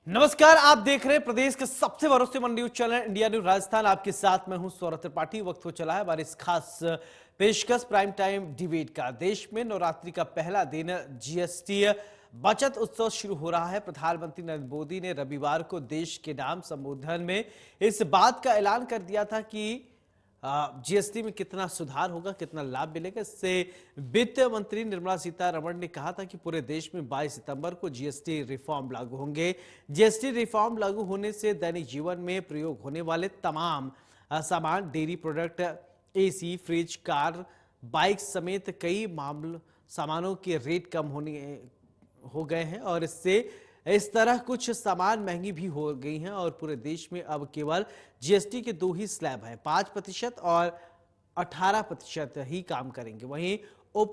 नमस्कार, आप देख रहे हैं प्रदेश के सबसे भरोसेमंद news channel India news Rajasthan. आपके साथ मैं हूं सौरभ त्रिपाठी। वक्त हो चला है हमारी इस खास पेशकश प्राइम टाइम डिबेट का। देश में नवरात्रि का पहला दिन जीएसटी बचत उत्सव शुरू हो रहा है। प्रधानमंत्री नरेंद्र मोदी ने रविवार को देश के नाम संबोधन में इस बात का ऐलान कर दिया था कि जीएसटी में कितना सुधार होगा, कितना लाभ मिलेगा। इससे वित्त मंत्री निर्मला सीतारमण ने कहा था कि पूरे देश में 22 सितंबर को जीएसटी रिफॉर्म लागू होंगे। जीएसटी रिफॉर्म लागू होने से दैनिक जीवन में प्रयोग होने वाले तमाम सामान, dairy product, AC, fridge, car, bike समेत कई सामानों के रेट कम हो गए हैं और इससे इस तरह कुछ सामान महंगी भी हो गई हैं और पूरे देश में अब केवल जीएसटी के दो ही स्लैब हैं, 5% और 18% ही काम करेंगे। वहीं उप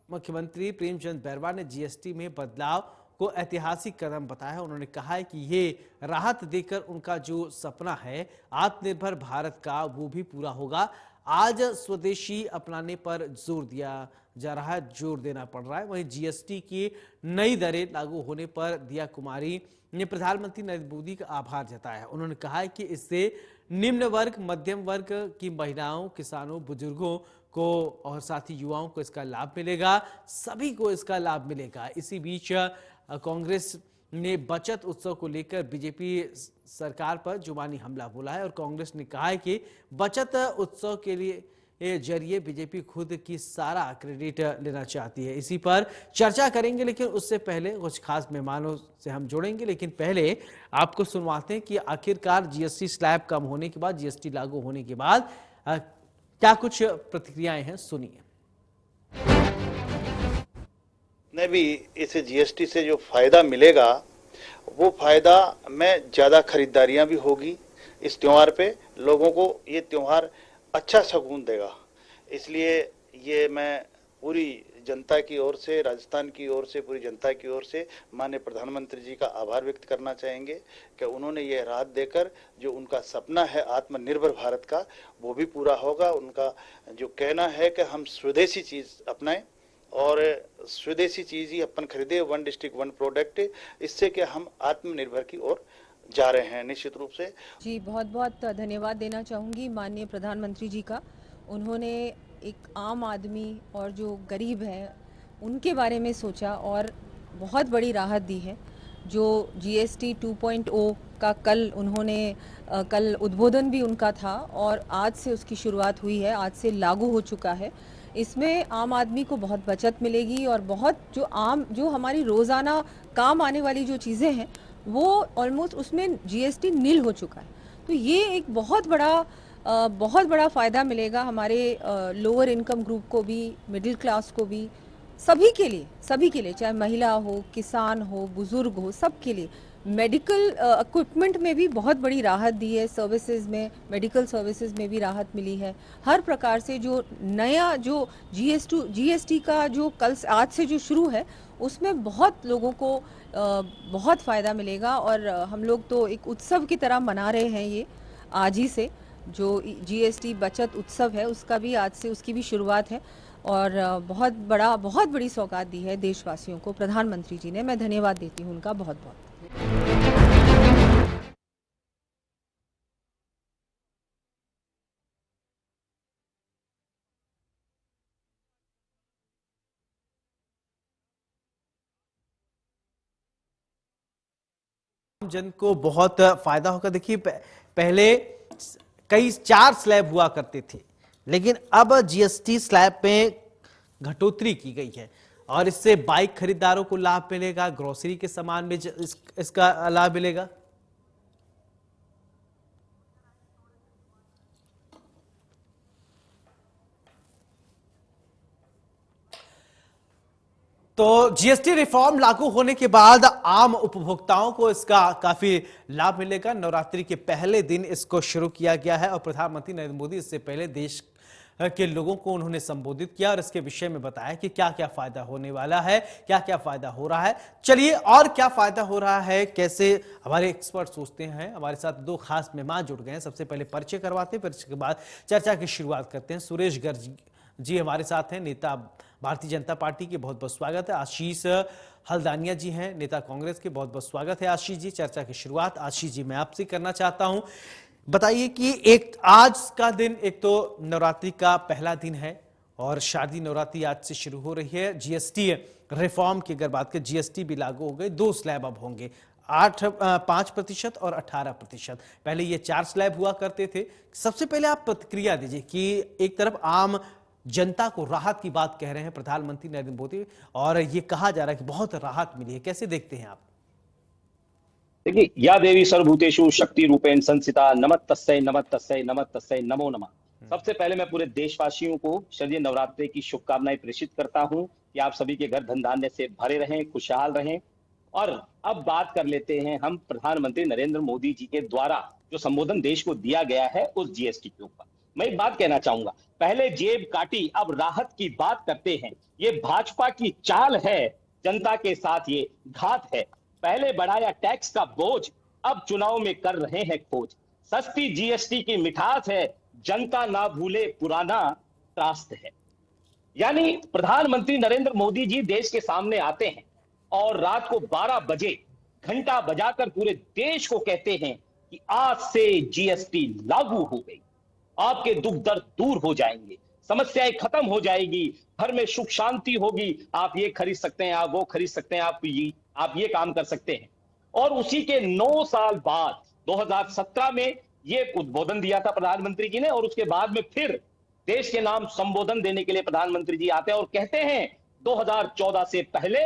मुख्यमंत्री प्रेमचंद बैरवा ने जीएसटी में बदलाव को ऐतिहासिक कदम बताया। उन्होंने कहा है कि ये राहत देकर उनका जो सपना है आत्मनिर्भर भारत का, वो भी पूरा होगा। आज स्वदेशी अपनाने पर जोर दिया जा रहा है, जोर देना पड़ रहा है। वहीं जीएसटी की नई दरें लागू होने पर दिया कुमारी ने प्रधानमंत्री नरेंद्र मोदी का आभार जताया। उन्होंने कहा है कि इससे निम्न वर्ग, मध्यम वर्ग की महिलाओं, किसानों, बुजुर्गों को और साथ ही युवाओं को इसका लाभ मिलेगा। सभी को इसका लाभ मिलेगा। इसी बीच कांग्रेस ने बचत उत्सव को लेकर बीजेपी सरकार पर जुबानी हमला बोला है और कांग्रेस ने कहा है कि बचत उत्सव के लिए जरिए बीजेपी खुद की सारा क्रेडिट लेना चाहती है। इसी पर चर्चा करेंगे, लेकिन उससे पहले कुछ खास मेहमानों से हम जुड़ेंगे। लेकिन पहले आपको सुनवाते हैं कि आखिरकार जीएसटी स्लैब कम होने के बाद, जीएसटी लागू होने के बाद क्या कुछ प्रतिक्रियाएं हैं, सुनिए। ने भी इस जीएसटी से जो फायदा मिलेगा, वो फायदा में ज्यादा खरीदारियां भी होगी। इस त्योहार पे लोगों को ये त्योहार अच्छा शगुन देगा। इसलिए ये मैं पूरी जनता की ओर से, राजस्थान की ओर से, पूरी जनता की ओर से माननीय प्रधानमंत्री जी का आभार व्यक्त करना चाहेंगे कि उन्होंने ये राहत देकर जो उनका सपना है आत्मनिर्भर भारत का, वो भी पूरा होगा। उनका जो कहना है कि हम स्वदेशी चीज अपनाएं और स्वदेशी चीज ही अपन खरीदे, वन डिस्ट्रिक्ट वन प्रोडक्ट, इससे कि हम आत्मनिर्भर की ओर जा रहे हैं निश्चित रूप से। जी, बहुत बहुत धन्यवाद देना चाहूँगी माननीय प्रधानमंत्री जी का। उन्होंने एक आम आदमी और जो गरीब है उनके बारे में सोचा और बहुत बड़ी राहत दी है। जो जीएसटी 2.0 का कल उन्होंने कल उद्बोधन भी उनका था और आज से उसकी शुरुआत हुई है, आज से लागू हो चुका है। इसमें आम आदमी को बहुत बचत मिलेगी और बहुत जो हमारी रोज़ाना काम आने वाली जो चीज़ें हैं वो ऑलमोस्ट उसमें जीएसटी नील हो चुका है। तो ये एक बहुत बड़ा फ़ायदा मिलेगा हमारे लोअर इनकम ग्रुप को भी, मिडिल क्लास को भी, सभी के लिए, चाहे महिला हो, किसान हो, बुजुर्ग हो, सब के लिए। मेडिकल इक्विपमेंट में भी बहुत बड़ी राहत दी है, सर्विसेज में, मेडिकल सर्विसेज में भी राहत मिली है। हर प्रकार से जो नया जो जीएसटी का जो आज से जो शुरू है उसमें बहुत लोगों को बहुत फ़ायदा मिलेगा और हम लोग तो एक उत्सव की तरह मना रहे हैं। ये आज ही से जो जीएसटी बचत उत्सव है उसका भी आज से उसकी भी शुरुआत है और बहुत बड़ी सौगात दी है देशवासियों को प्रधानमंत्री जी ने। मैं धन्यवाद देती हूँ उनका बहुत बहुत। जन को बहुत फायदा होगा। देखिए, पहले कई 4 स्लैब हुआ करते थे, लेकिन अब जीएसटी स्लैब में घटोतरी की गई है और इससे बाइक खरीदारों को लाभ मिलेगा, ग्रोसरी के सामान में इसका लाभ मिलेगा। तो जीएसटी रिफॉर्म लागू होने के बाद आम उपभोक्ताओं को इसका काफी लाभ मिलेगा। नवरात्रि के पहले दिन इसको शुरू किया गया है और प्रधानमंत्री नरेंद्र मोदी इससे पहले देश के लोगों को उन्होंने संबोधित किया और इसके विषय में बताया कि क्या क्या फायदा होने वाला है, क्या क्या फायदा हो रहा है। चलिए, और क्या फायदा हो रहा है, कैसे हमारे एक्सपर्ट सोचते हैं। हमारे साथ 2 खास मेहमान जुड़ गए हैं। सबसे पहले परिचय करवाते हैं, परिचय के बाद चर्चा की शुरुआत करते हैं। सुरेश जी हमारे साथ हैं नेता भारतीय जनता पार्टी के, बहुत बहुत स्वागत है। आशीष हल्दानिया जी हैं नेता कांग्रेस के, बहुत बहुत स्वागत है आशीष जी। चर्चा की शुरुआत आशीष जी मैं आपसे करना चाहता हूं। बताइए कि एक आज का दिन, एक तो नवरात्रि का पहला दिन है और शारदीय नवरात्रि आज से शुरू हो रही है। जीएसटी रिफॉर्म की अगर बात करें, जीएसटी भी लागू हो गई, 2 स्लैब अब होंगे, 5% और 18%। पहले ये 4 स्लैब हुआ करते थे। सबसे पहले आप प्रतिक्रिया दीजिए कि एक तरफ आम जनता को राहत की बात कह रहे हैं प्रधानमंत्री नरेंद्र मोदी और ये कहा जा रहा है कि बहुत राहत मिली है, कैसे देखते हैं आप? देखिए, या देवी सर्वभूतेषु शक्ति रूपेण संस्थिता नमस्तस्यै नमस्तस्यै नमस्तस्यै नमो नमः। सबसे पहले मैं पूरे देशवासियों को शारदीय नवरात्रि की शुभकामनाएं प्रेषित करता हूं कि आप सभी के घर धन धान्य से भरे रहें, खुशहाल रहें। और अब बात कर लेते हैं हम प्रधानमंत्री नरेंद्र मोदी जी के द्वारा जो संबोधन देश को दिया गया है उस जीएसटी के ऊपर। मैं एक बात कहना चाहूंगा, पहले जेब काटी अब राहत की बात करते हैं। ये भाजपा की चाल है, जनता के साथ ये घात है। पहले बढ़ाया टैक्स का बोझ, अब चुनाव में कर रहे हैं खोज। सस्ती जीएसटी की मिठास है, जनता ना भूले पुराना त्रास्त है। यानी प्रधानमंत्री नरेंद्र मोदी जी देश के सामने आते हैं और रात को 12 बजे घंटा बजाकर पूरे देश को कहते हैं कि आज से जीएसटी लागू हो गई, आपके दुख दर्द दूर हो जाएंगे, समस्याएं खत्म हो जाएगी, घर में सुख शांति होगी, आप ये खरीद सकते हैं, आप वो खरीद सकते हैं, आप ये काम कर सकते हैं। और उसी के 9 साल बाद 2017 में ये उद्बोधन दिया था प्रधानमंत्री जी ने और उसके बाद में फिर देश के नाम संबोधन देने के लिए प्रधानमंत्री जी आते हैं और कहते हैं 2014 से पहले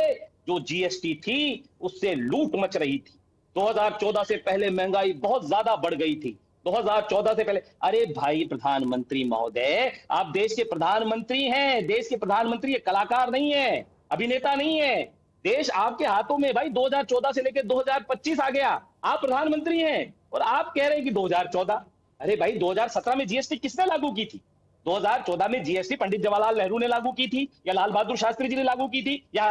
जो जीएसटी थी उससे लूट मच रही थी। 2014 से पहले महंगाई बहुत ज्यादा बढ़ गई थी। 2014 से पहले, अरे भाई प्रधानमंत्री महोदय, आप देश के प्रधानमंत्री हैं। देश के प्रधानमंत्री ये कलाकार नहीं है, अभिनेता नहीं है। देश आपके हाथों में भाई। 2014 से लेकर 2025 आ गया, आप प्रधानमंत्री हैं और आप कह रहे हैं कि 2014। अरे भाई 2017 में जीएसटी किसने लागू की थी? 2014 में जीएसटी पंडित जवाहरलाल नेहरू ने लागू की थी या लाल बहादुर शास्त्री जी ने लागू की थी या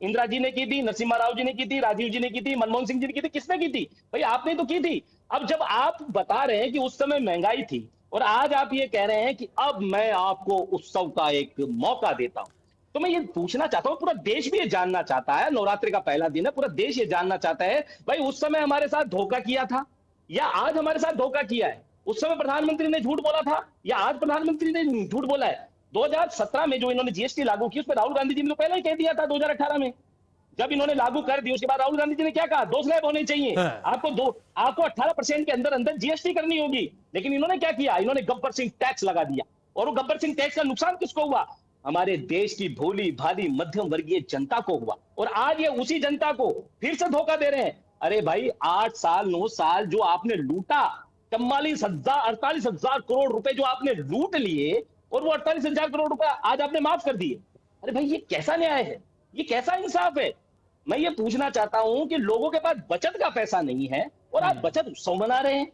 इंदिरा जी ने की थी, नरसिम्हा राव जी ने की थी, राजीव जी ने की थी, मनमोहन सिंह जी ने की थी? किसने की थी भाई? आपने तो की थी। अब जब आप बता रहे हैं कि उस समय महंगाई थी और आज आप ये कह रहे हैं कि अब मैं आपको उत्सव का एक मौका देता हूं, तो मैं ये पूछना चाहता हूं, पूरा देश भी ये जानना चाहता है, नवरात्रि का पहला दिन है, पूरा देश ये जानना चाहता है भाई उस समय हमारे साथ धोखा किया था या आज हमारे साथ धोखा किया है? उस समय प्रधानमंत्री ने झूठ बोला था या आज प्रधानमंत्री ने झूठ बोला है? 2017 में जो इन्होंने जीएसटी लागू की उसमें राहुल गांधी जी ने पहले ही कह दिया था 2018 में, जब इन्होंने लागू कर दी उसके बाद राहुल गांधी जी ने क्या कहा? 2 स्लैब होने चाहिए, आपको 18% के अंदर अंदर जीएसटी करनी होगी। लेकिन इन्होंने क्या किया? इन्होंने गब्बर सिंह टैक्स लगा दिया। और वो गब्बर सिंह टैक्स का नुकसान किसको हुआ? हमारे देश की भोली भाली मध्यम वर्गीय जनता को हुआ। और आज ये उसी जनता को फिर से धोखा दे रहे हैं। अरे भाई 8 साल 9 साल जो आपने लूटा, 48,000 करोड़ रुपए जो आपने लूट लिए और वो 48,000 करोड़ रुपए आज आपने माफ कर दिए। अरे भाई ये कैसा न्याय है? ये कैसा इंसाफ है? मैं ये पूछना चाहता हूं कि लोगों के पास बचत का पैसा नहीं है और आप बचत उत्सव मना रहे हैं।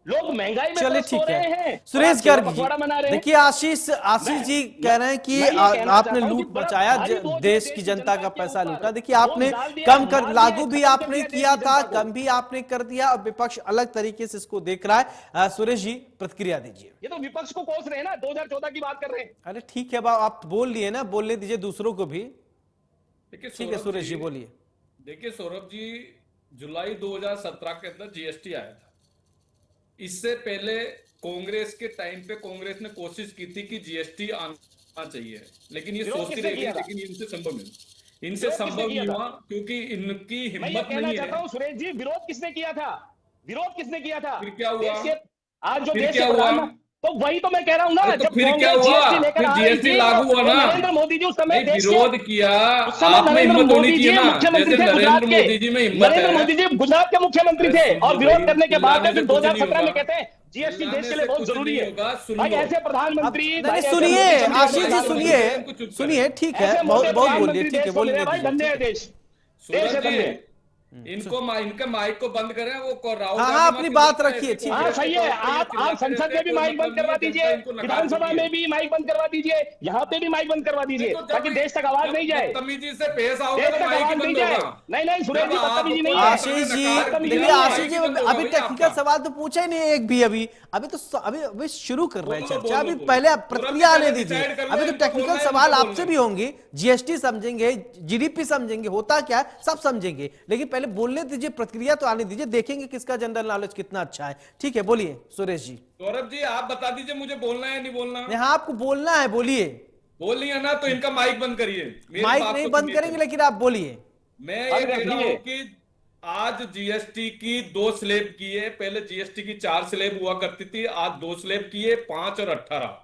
लोग महंगाई में चलिए त्रस्त हो ठीक रहे है। हैं, सुरेश गर्ग पखवाड़ा मना रहे हैं। देखिए आशीष जी कह रहे हैं कि आपने लूट मचाया, देश की जनता का पैसा लूटा। देखिए आपने कम कर, लागू भी आपने किया था, कम भी आपने कर दिया और विपक्ष अलग तरीके से इसको देख रहा है। सुरेश जी प्रतिक्रिया दीजिए। ये तो विपक्ष को कोस रहे हैं ना, 2014 की बात कर रहे हैं। अरे ठीक है, आप बोल लिए ना, बोलने दीजिए दूसरों को भी। ठीक है सुरेश जी बोलिए। देखिए सौरभ जी, जुलाई 2017 के अंदर जीएसटी आया था। इससे पहले कांग्रेस के टाइम पे कांग्रेस ने कोशिश की थी कि जीएसटी आना चाहिए, लेकिन ये सोचती रही, लेकिन इनसे संभव नहीं हुआ क्योंकि इनकी हिम्मत नहीं है। सुरेश जी, विरोध किसने किया था? फिर क्या हुआ? आज जो देश के प्रधान, तो वही तो मैं कह रहा हूं ना, तो फिर क्या हुआ? फिर जीएसटी लागू हुआ ना। नरेंद्र मोदी जी उस समय विरोध किया, आप में हिम्मत होनी चाहिए ना, जैसे नरेंद्र मोदी जी में हिम्मत है। नरेंद्र मोदी जी गुजरात के मुख्यमंत्री थे और विरोध करने के बाद 2017 में कहते हैं जीएसटी देश के लिए बहुत जरूरी है। भाई ऐसे प्रधानमंत्री, सुनिए आशीष जी सुनिए, ठीक है, बहुत बोलिए, ठीक है बोलिए। धन्य है देश, देश है धन्य। इनके माइक को बंद करें। वो राहुल हाँ, गांधी अपनी मत बात कीजिए, रखिए, ऐसे ठीक हाँ है। सही है। आप संसद में भी माइक बंद करवा दीजिए, विधानसभा में भी माइक बंद करवा दीजिए, यहाँ पे भी माइक बंद करवा दीजिए, ताकि देश तक आवाज नहीं जाए, बदतमीजी से पेश आओगे देश तो तक माइक ही आवाज नहीं बंद जाए। होगा। नहीं सुरेश जी, बदतमीजी नहीं है। आशीष जी, देखिए आशीष जी, अभी टेक्निकल सवाल तो पूछा ही नहीं है एक भी। अभी शुरू कर रहे हैं बोलो, चर्चा। अभी बोलो। पहले आप प्रक्रिया आने पहले दीजिए। decide कर लो, अभी तो इनको टेक्निकल बोलना है, सवाल इनको आपसे बोलना भी होंगे, जीएसटी समझेंगे, जीडीपी समझेंगे, होता क्या है सब समझेंगे, लेकिन पहले बोलने दीजिए, प्रक्रिया तो आने दीजिए, देखेंगे किसका जनरल नॉलेज कितना अच्छा है। ठीक है, बोलिए सुरेश जी। सौरभ जी, आप बता दीजिए मुझे बोलना है नहीं बोलना। यहाँ आपको बोलना है, बोलिए। बोल लिया ना, तो इनका माइक बंद करिए। मेरी माइक बात नहीं तो बंद सुनिए। करेंगे, लेकिन आप बोलिए। मैं ये बंद कह रख रहा दिए। हूं कि आज जीएसटी की 2 स्लैब की है। पहले जीएसटी की 4 स्लैब हुआ करती थी, आज 2 स्लैब की है, 5 और 18।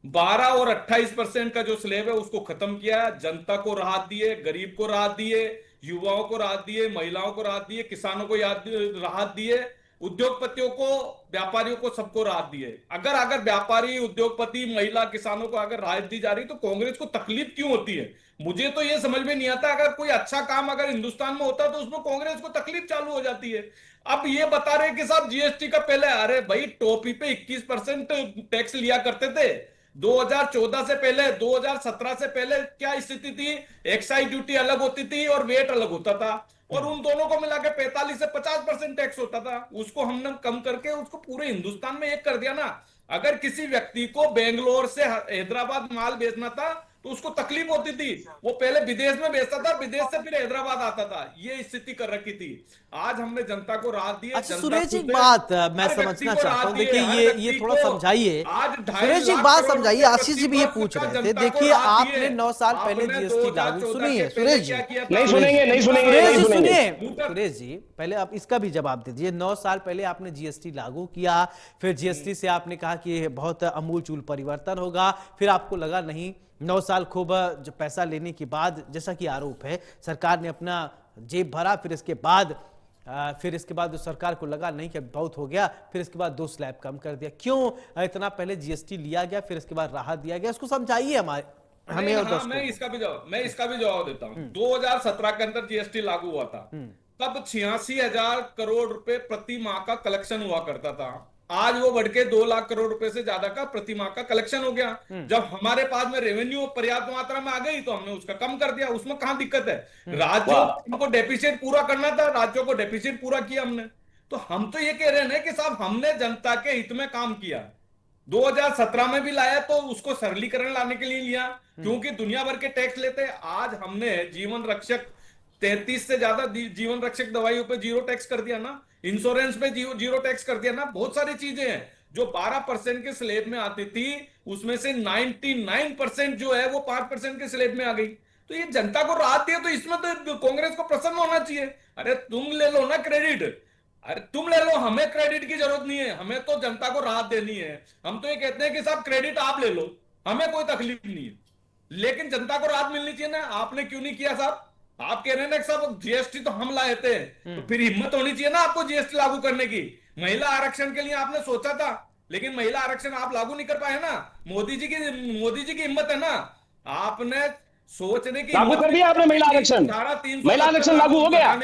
12 और 28% का जो स्लैब है उसको खत्म किया। जनता को राहत दिए, गरीब को राहत दिए, युवाओं को राहत दिए, महिलाओं को राहत दिए, किसानों को राहत दिए, उद्योगपतियों को, व्यापारियों को, सबको राहत दिए। अगर व्यापारी, उद्योगपति, महिला, किसानों को अगर राहत दी जा रही तो कांग्रेस को तकलीफ क्यों होती है? मुझे तो ये समझ में नहीं आता। अगर कोई अच्छा काम अगर हिंदुस्तान में होता तो उसमें कांग्रेस को तकलीफ चालू हो जाती है। अब ये बता रहे कि साहब जीएसटी का पहले, अरे भाई टॉफी पे 21% टैक्स लिया करते थे 2014 से पहले। 2017 से पहले क्या स्थिति थी? एक्साइज ड्यूटी अलग होती थी और वेट अलग होता था, और उन दोनों को मिला के 45 से 50% टैक्स होता था। उसको हमने कम करके उसको पूरे हिंदुस्तान में एक कर दिया ना। अगर किसी व्यक्ति को बेंगलोर से हैदराबाद माल बेचना था तो उसको तकलीफ होती थी, वो पहले विदेश में बेचता था, विदेश से फिर हैदराबाद आता था। ये स्थिति कर रखी थी। आज हमने जनता को राहत दी है। अच्छा जनता सुरेश जी, खुश एक है। बात मैं हर व्यक्ति समझना को चाहता हूँ। राहत दी है, देखिए हर ये व्यक्ति थोड़ा को समझाइए आज 2.5 सुरेश जी, एक लाख बात करोड़ समझाइए। रुपए आशीष जी भी ये प्रतिवर्ष पूछ का रहे थे। जनता को देखिए राहत दी आपने है। 9 साल पहले आपने जीएसटी लागू, 2014 सुनिए के सुरेश पहले जी, क्या किया था? नहीं सुनेंगे, नहीं सुनेंगे, सुरेश नहीं जी सुनेंगे। सुनिए। सुरेश जी, पहले आप इसका भी जवाब दीजिए। 9 साल पहले आपने जीएसटी लागू किया, फिर जीएसटी से आपने कहा कि ये बहुत अमूलचूल परिवर्तन होगा, फिर आपको लगा नहीं। 9 साल खूब जो पैसा लेने के बाद, जैसा कि आरोप है, सरकार ने अपना जेब भरा, फिर इसके बाद सरकार को लगा नहीं कि बहुत हो गया, फिर इसके बाद 2 स्लैब कम कर दिया। क्यों इतना पहले जीएसटी लिया गया, फिर इसके बाद राहत दिया गया? इसको समझाइए हमें और दर्शकों मैं इसका भी जवाब देता हूं। 2017 के अंदर जीएसटी लागू हुआ था, तब 86,000 करोड़ रुपए प्रति माह का कलेक्शन हुआ करता था। आज वो बढ़ के 2 लाख करोड़ रुपए से ज्यादा का प्रति माह का कलेक्शन हो गया। जब हमारे पास में रेवेन्यू पर्याप्त मात्रा में आ गई तो हमने उसका कम कर दिया। उसमें कहां दिक्कत है? राज्यों को डेफिसिट पूरा करना था, राज्यों को डेफिसिट पूरा किया हमने। तो हम तो ये कह रहे हैं कि साहब हमने जनता के हित में काम किया। 2017 में भी लाया तो उसको सरलीकरण लाने के लिए लिया, क्योंकि दुनिया भर के टैक्स लेते। आज हमने जीवन रक्षक 33 से ज्यादा जीवन रक्षक दवाइयों पे 0 टैक्स कर दिया ना, इंश्योरेंस पे 0 टैक्स कर दिया ना। बहुत सारी चीजें हैं जो 12% के स्लैब में आती थी, उसमें से 99% जो है वो 5% के स्लैब में आ गई। तो ये जनता को राहत दी है, तो इसमें तो कांग्रेस को प्रसन्न होना चाहिए। अरे तुम ले लो ना क्रेडिट, अरे तुम ले लो, हमें क्रेडिट की जरूरत नहीं है। हमें तो जनता को राहत देनी है। हम तो ये कहते हैं कि साहब क्रेडिट आप ले लो, हमें कोई तकलीफ नहीं है, लेकिन जनता को राहत मिलनी चाहिए ना। आपने क्यों नहीं किया साहब? आप कह रहे हैं ना साहब जीएसटी तो हम लाए थे, तो फिर हिम्मत होनी चाहिए ना आपको जीएसटी लागू करने की। महिला आरक्षण के लिए आपने सोचा था, लेकिन महिला आरक्षण आप लागू नहीं कर पाए ना। मोदी जी की हिम्मत है ना। आपने सोचने की लागू कर दिया आपने महिला आरक्षण। महिला आरक्षण लागू हो गया।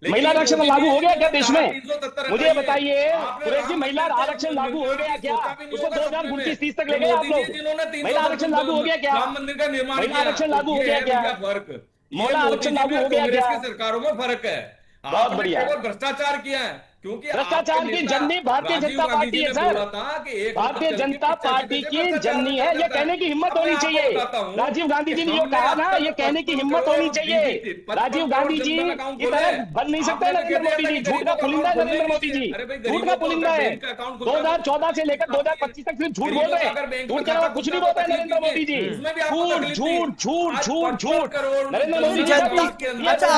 महिला आरक्षण लागू हो गया क्या देश में? मुझे बताइए सुरेश जी, महिला आरक्षण लागू हो गया क्या? उसको 2029-30 तक ले गए आप लोग। महिला आरक्षण लागू हो गया क्या? राम मंदिर का निर्माण, महिला आरक्षण लागू हो गया क्या? फर्क महिला आरक्षण लागू हो गया क्या? सरकारों में फर्क है। बहुत बढ़िया। भ्रष्टाचार किया है, क्योंकि भ्रष्टाचार की जननी भारतीय जनता पार्टी है सर। भारतीय जनता पार्टी की जननी है, ये कहने की हिम्मत होनी चाहिए। राजीव गांधी जी ने ये कहा ना, ये कहने की हिम्मत होनी चाहिए। राजीव गांधी जी की तरह बन नहीं सकते नरेंद्र मोदी जी। झूठ का पुलिंदा है नरेंद्र मोदी जी, झूठ का पुलिंदा है। 2014 से लेकर 2025 तक सिर्फ झूठ बोल रहे हैं, झूठ के अलावा कुछ नहीं बोलते नरेंद्र मोदी जी। झूठ झूठ झूठ झूठ नरेंद्र मोदी जी। अच्छा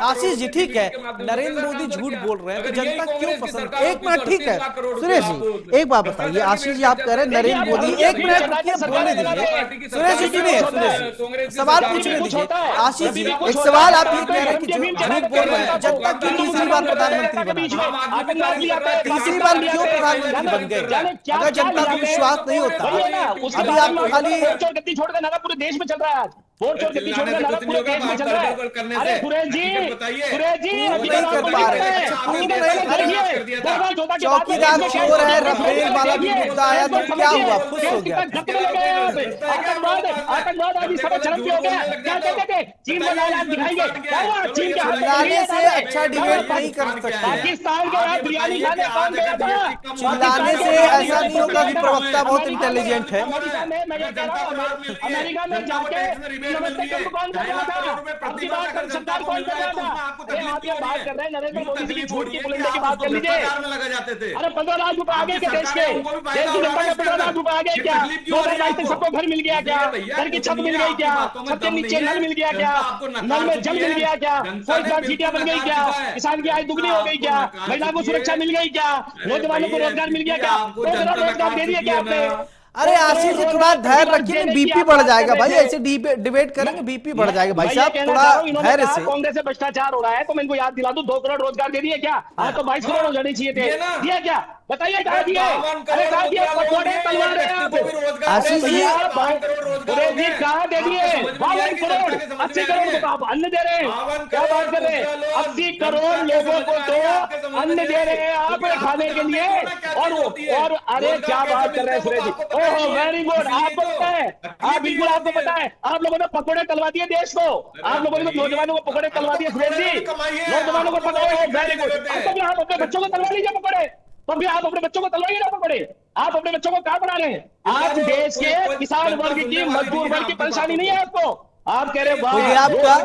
आशीष जी, ठीक है, नरेंद्र मोदी झूठ बोल रहे हैं तो जनता क्यों पसंद? 1 मिनट, ठीक है सुरेश जी, एक बात बताइए। आशीष जी आप कह रहे हैं नरेंद्र मोदी, 1 मिनट बोलने दीजिए। सुरेश जी सुनिए, सवाल पूछने दीजिए। आशीष जी, एक सवाल आप ये कह रहे हैं कि झूठ बोल रहे हैं, जनता क्यों तीसरी बार प्रधानमंत्री बना? तीसरी बार क्यों प्रधानमंत्री बन गए? अगर जनता को विश्वास नहीं होता, अभी आप खाली गद्दी छोड़कर नारा पूरे देश में चल रहा है आज। छोड़ छोड़ के चिल्लाने छोड़ से के कुछ नहीं होगा, देश में बात चल रहा गड़बड़ करने है। अरे से। सुरेश जी, हकीकत बताइए। सुरेश जी, प्रूव अभी नहीं तो कर आपको पा नहीं रहे। पता है। अच्छा, प्रूव आपकी नहीं बात कर समझिए। रहे। कर दिया था। 2014 के बाद चौकीदार में चोर है, देश में रफेल वाला जो देखिए, मुद्दा आया तो देश में क्या समझिए, हुआ? खुश हो देश गया? कितना खत्म लगे हैं आप। आतंकवाद आतंकवाद आज इस समय चरम पे हो गया। क्या कहते थे? चीन को लाल आग दिखाएंगे। क्या हुआ? चीन के हाथ में चिल्लाने गोलियां से डाले। अच्छा क्या हुआ? डिबेट नहीं कर सकते। पाकिस्तान के यहाँ बिरयानी खाने कौन गया था? चिल्लाने से ऐसा नहीं होगा कि प्रवक्ता बहुत इंटेलिजेंट है। अमेरिका में मैं ये कह रहा हूँ, अमेरिका में जाके नमस्ते ट्रंप कौन कर रहा था? आपकी बात कर सरकार कौन कर रहा था? अरे आप ये बात कर रहे हैं नरेंद्र मोदी जी की झूठ की बुलंदी की बात कर लीजिए। लगा जाते थे। अरे 15 लाख रुपए आ गए क्या देश के? देश की जनता के 15 लाख रुपए आ गए क्या? 2022 तक सबको घर मिल गया क्या? घर की छत मिल गई क्या? छत के नीचे नल मिल गया क्या? नल में जल मिल गया क्या? कोई स्मार्ट सिटियां बन गई क्या? किसान की आय दुगनी हो गई क्या? महिलाओं को सुरक्षा मिल गई क्या? नौजवानों को रोजगार मिल गया क्या? 2 करोड़ रोजगार दे दिए क्या आपने? अरे आशीष जी थोड़ा धैर्य रखिए, बीपी बढ़ जाएगा भाई। ऐसे डिबेट करेंगे बीपी बढ़ जाएगा भाई साहब, थोड़ा धैर्य से। कांग्रेस से भ्रष्टाचार हो रहा है तो मैं इनको याद दिला दूं, 2 करोड़ रोजगार दे दिए क्या? आज तो 22 करोड़ हो जाने चाहिए थे, दिया क्या? बताइए कहाँ दिए? अरे कहाँ दिए? पकौड़े तलवा रहे हैं आप। आशीष जी, सुरेश जी कहाँ दे दिए? 52 करोड़ 80 करोड़ को आप अन्न दे रहे हैं, क्या बात कर रहे हैं? 80 करोड़ लोगों को तो अन्न दे रहे हैं आप खाने के लिए। और अरे क्या बात कर रहे हैं Suresh ji? Oh very good, आपको पता है, आप बिल्कुल आपको पता है, आप लोगों ने पकौड़े तलवा दिए देश को। आप लोगों ने नौजवानों को पकौड़े तलवा दिए सुरेश जी, नौजवानों को पकौड़े। वेरी गुड, तो भी आप अपने बच्चों को तलवा लीजिए पकौड़े, तो भी आप अपने बच्चों को तलवाइए ना पकौड़े। आप अपने बच्चों को कहाँ पढ़ा रहे हैं? आज देश के किसान वर्ग की, मजदूर वर्ग की परेशानी नहीं है आपको। आप कह रहे हो गया आपका?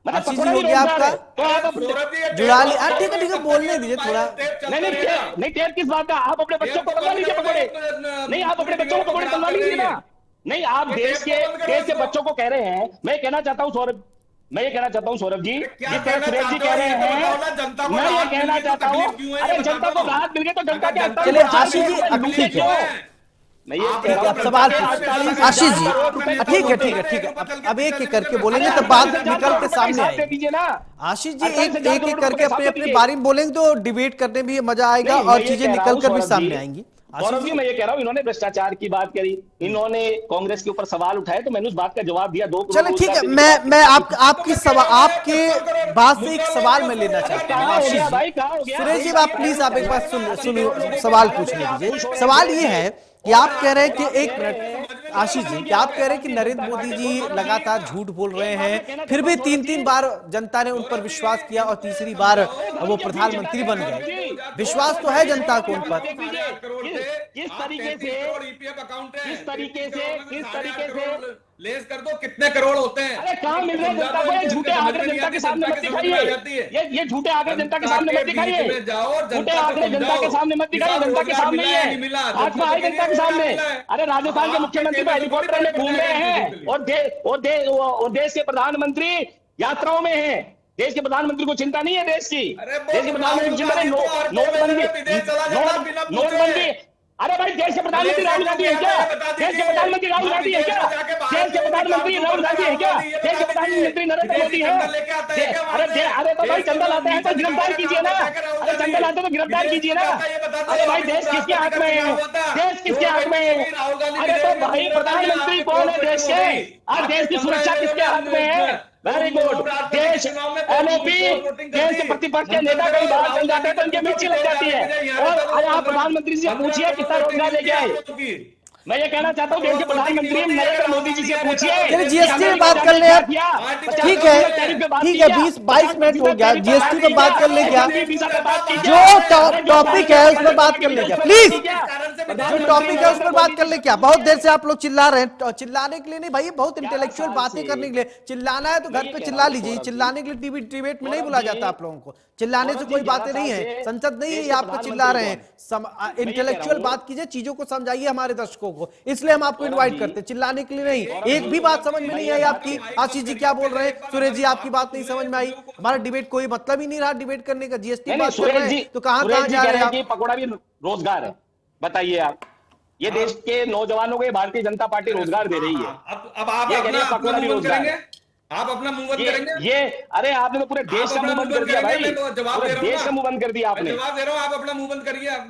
मतलब आशीष जी हो गया आपका? तो आप जुड़ा लिया। ठीक है बोलने दीजिए थोड़ा। नहीं टेप किस बात का? आप अपने बच्चों को तलवा लीजिए पकौड़े। नहीं, आप अपने बच्चों को पकौड़े तलवा लीजिए ना। नहीं, आप देश के बच्चों को कह रहे हैं। मैं कहना चाहता हूँ सौरभ, मैं ये कहना चाहता हूँ सौरभ जी, जिस तरह सुरेश जी कह रहे हैं, मैं ये कहना चाहता हूँ, अरे जनता को राहत मिल गई तो जनता के अंदर। चलिए आशीष जी, अब ठीक है, मैं ये कह रहा हूँ सवाल पूछिए आशीष जी। ठीक है अब एक एक करके बोलेंगे तो बात निकल के सामने आएगी। दीजिए ना आशीष जी, एक एक करके अपने अपने बारे में बोलेंगे तो डिबेट करने भी मजा आएगा और चीजें निकल कर भी सामने आएंगी। गौरव जी, मैं ये कह रहा हूँ, इन्होंने भ्रष्टाचार की बात करी, इन्होंने कांग्रेस के ऊपर सवाल उठाए, तो मैंने उस बात का जवाब दिया। 2 चलो ठीक है, मैं आपके बात से एक सवाल मैं लेना चाहता हूँ आशीष जी। सुरेश जी आप प्लीज आप एक बार सुन सवाल पूछने दीजिए। सवाल ये है कि आप कह रहे हैं कि एक मिनट आशीष जी, कि आप कह रहे हैं कि नरेंद्र मोदी जी लगातार झूठ बोल रहे हैं, फिर भी 3 बार जनता ने उन पर विश्वास किया और तीसरी बार वो प्रधानमंत्री बन गए। विश्वास तो है जनता को उन पर। किस तरीके से लेस कर दो, कितने करोड़ होते हैं? अरे कहाँ मिल रहे हैं जनता को? ये झूठे आंकड़े जनता के सामने मत दिखाइए। ये झूठे आंकड़े जनता के सामने मत दिखाइए। झूठे आंकड़े जनता के सामने मत दिखाइए। जनता के सामने ही है, आत्मा है जनता के सामने। अरे राजस्थान के मुख्यमंत्री तो हेलीकॉप्टर में घूम रहे हैं और देश के प्रधानमंत्री यात्राओं में है। देश के प्रधानमंत्री को चिंता नहीं है देश की। देश के प्रधानमंत्री चिंता नहीं, नोटबंदी। अरे भाई, देश के प्रधानमंत्री राहुल गांधी है क्या? देश के प्रधानमंत्री राहुल गांधी है क्या? देश के प्रधानमंत्री राहुल गांधी है क्या? देश के प्रधानमंत्री नरेंद्र मोदी है। अरे तो भाई चंदा लाते हैं तो गिरफ्तार कीजिए ना। अरे चंदा लाते तो गिरफ्तार कीजिए ना। अरे भाई, देश किसके हाथ में है? देश किसके हाथ में है? अरे तो भाई, प्रधानमंत्री कौन है देश के? आज देश की सुरक्षा किसके हाथ में है? Very good. देश एमओपी, देश के प्रतिपक्ष के नेता कहीं बाहर चल जाते हैं तो उनके मिर्ची लग जाती है। और आप प्रधानमंत्री से पूछिए कितना रोजगार लेके आए। मैं ये कहना चाहता हूँ, देश के प्रधानमंत्री नरेंद्र मोदी जी से पूछिए। जीएसटी में बात कर ले आप। ठीक है 20-22 मिनट हो गया, जीएसटी पे बात कर ले क्या? जो टॉपिक है उस पर बात कर ले क्या प्लीज? जो टॉपिक है उस पर बात कर ले क्या? बहुत देर से आप लोग चिल्ला रहे हैं। चिल्लाने के लिए नहीं भाई, बहुत इंटेलेक्चुअल बातें करने के लिए। चिल्लाना है तो घर पे चिल्ला लीजिए, चिल्लाने के लिए डिबेट में नहीं बुला जाता आप लोगों को। चिल्लाने से कोई बातें नहीं है, संसद नहीं है, आप चिल्ला रहे हैं। इंटेलेक्चुअल बात कीजिए, चीजों को समझाइए हमारे दर्शकों को, इसलिए हम आपको इनवाइट करते हैं, चिल्लाने के लिए नहीं। एक भी बात समझ में नहीं आई आपकी। आशीष जी क्या बोल रहे हैं? सुरेश जी आपकी बात नहीं समझ में आई। हमारा डिबेट कोई मतलब ही नहीं रहा डिबेट करने का। जीएसटी बात कर रहे हैं तो कहां जा रहे हैं? पकौड़ा भी रोजगार है, बताइए आप। ये देश के नौजवानों को भारतीय जनता पार्टी रोजगार दे रही है। अब आप पकौड़ा भी रोजगार करेंगे? आप अपना मुंह बंद करेंगे? ये अरे आपने तो पूरे देश का मुंह बंद कर दिया भाई। पूरे देश का मुंह बंद कर दिया आपने। जवाब दे रहा हूँ, आप अपना मुंह बंद करिए। आप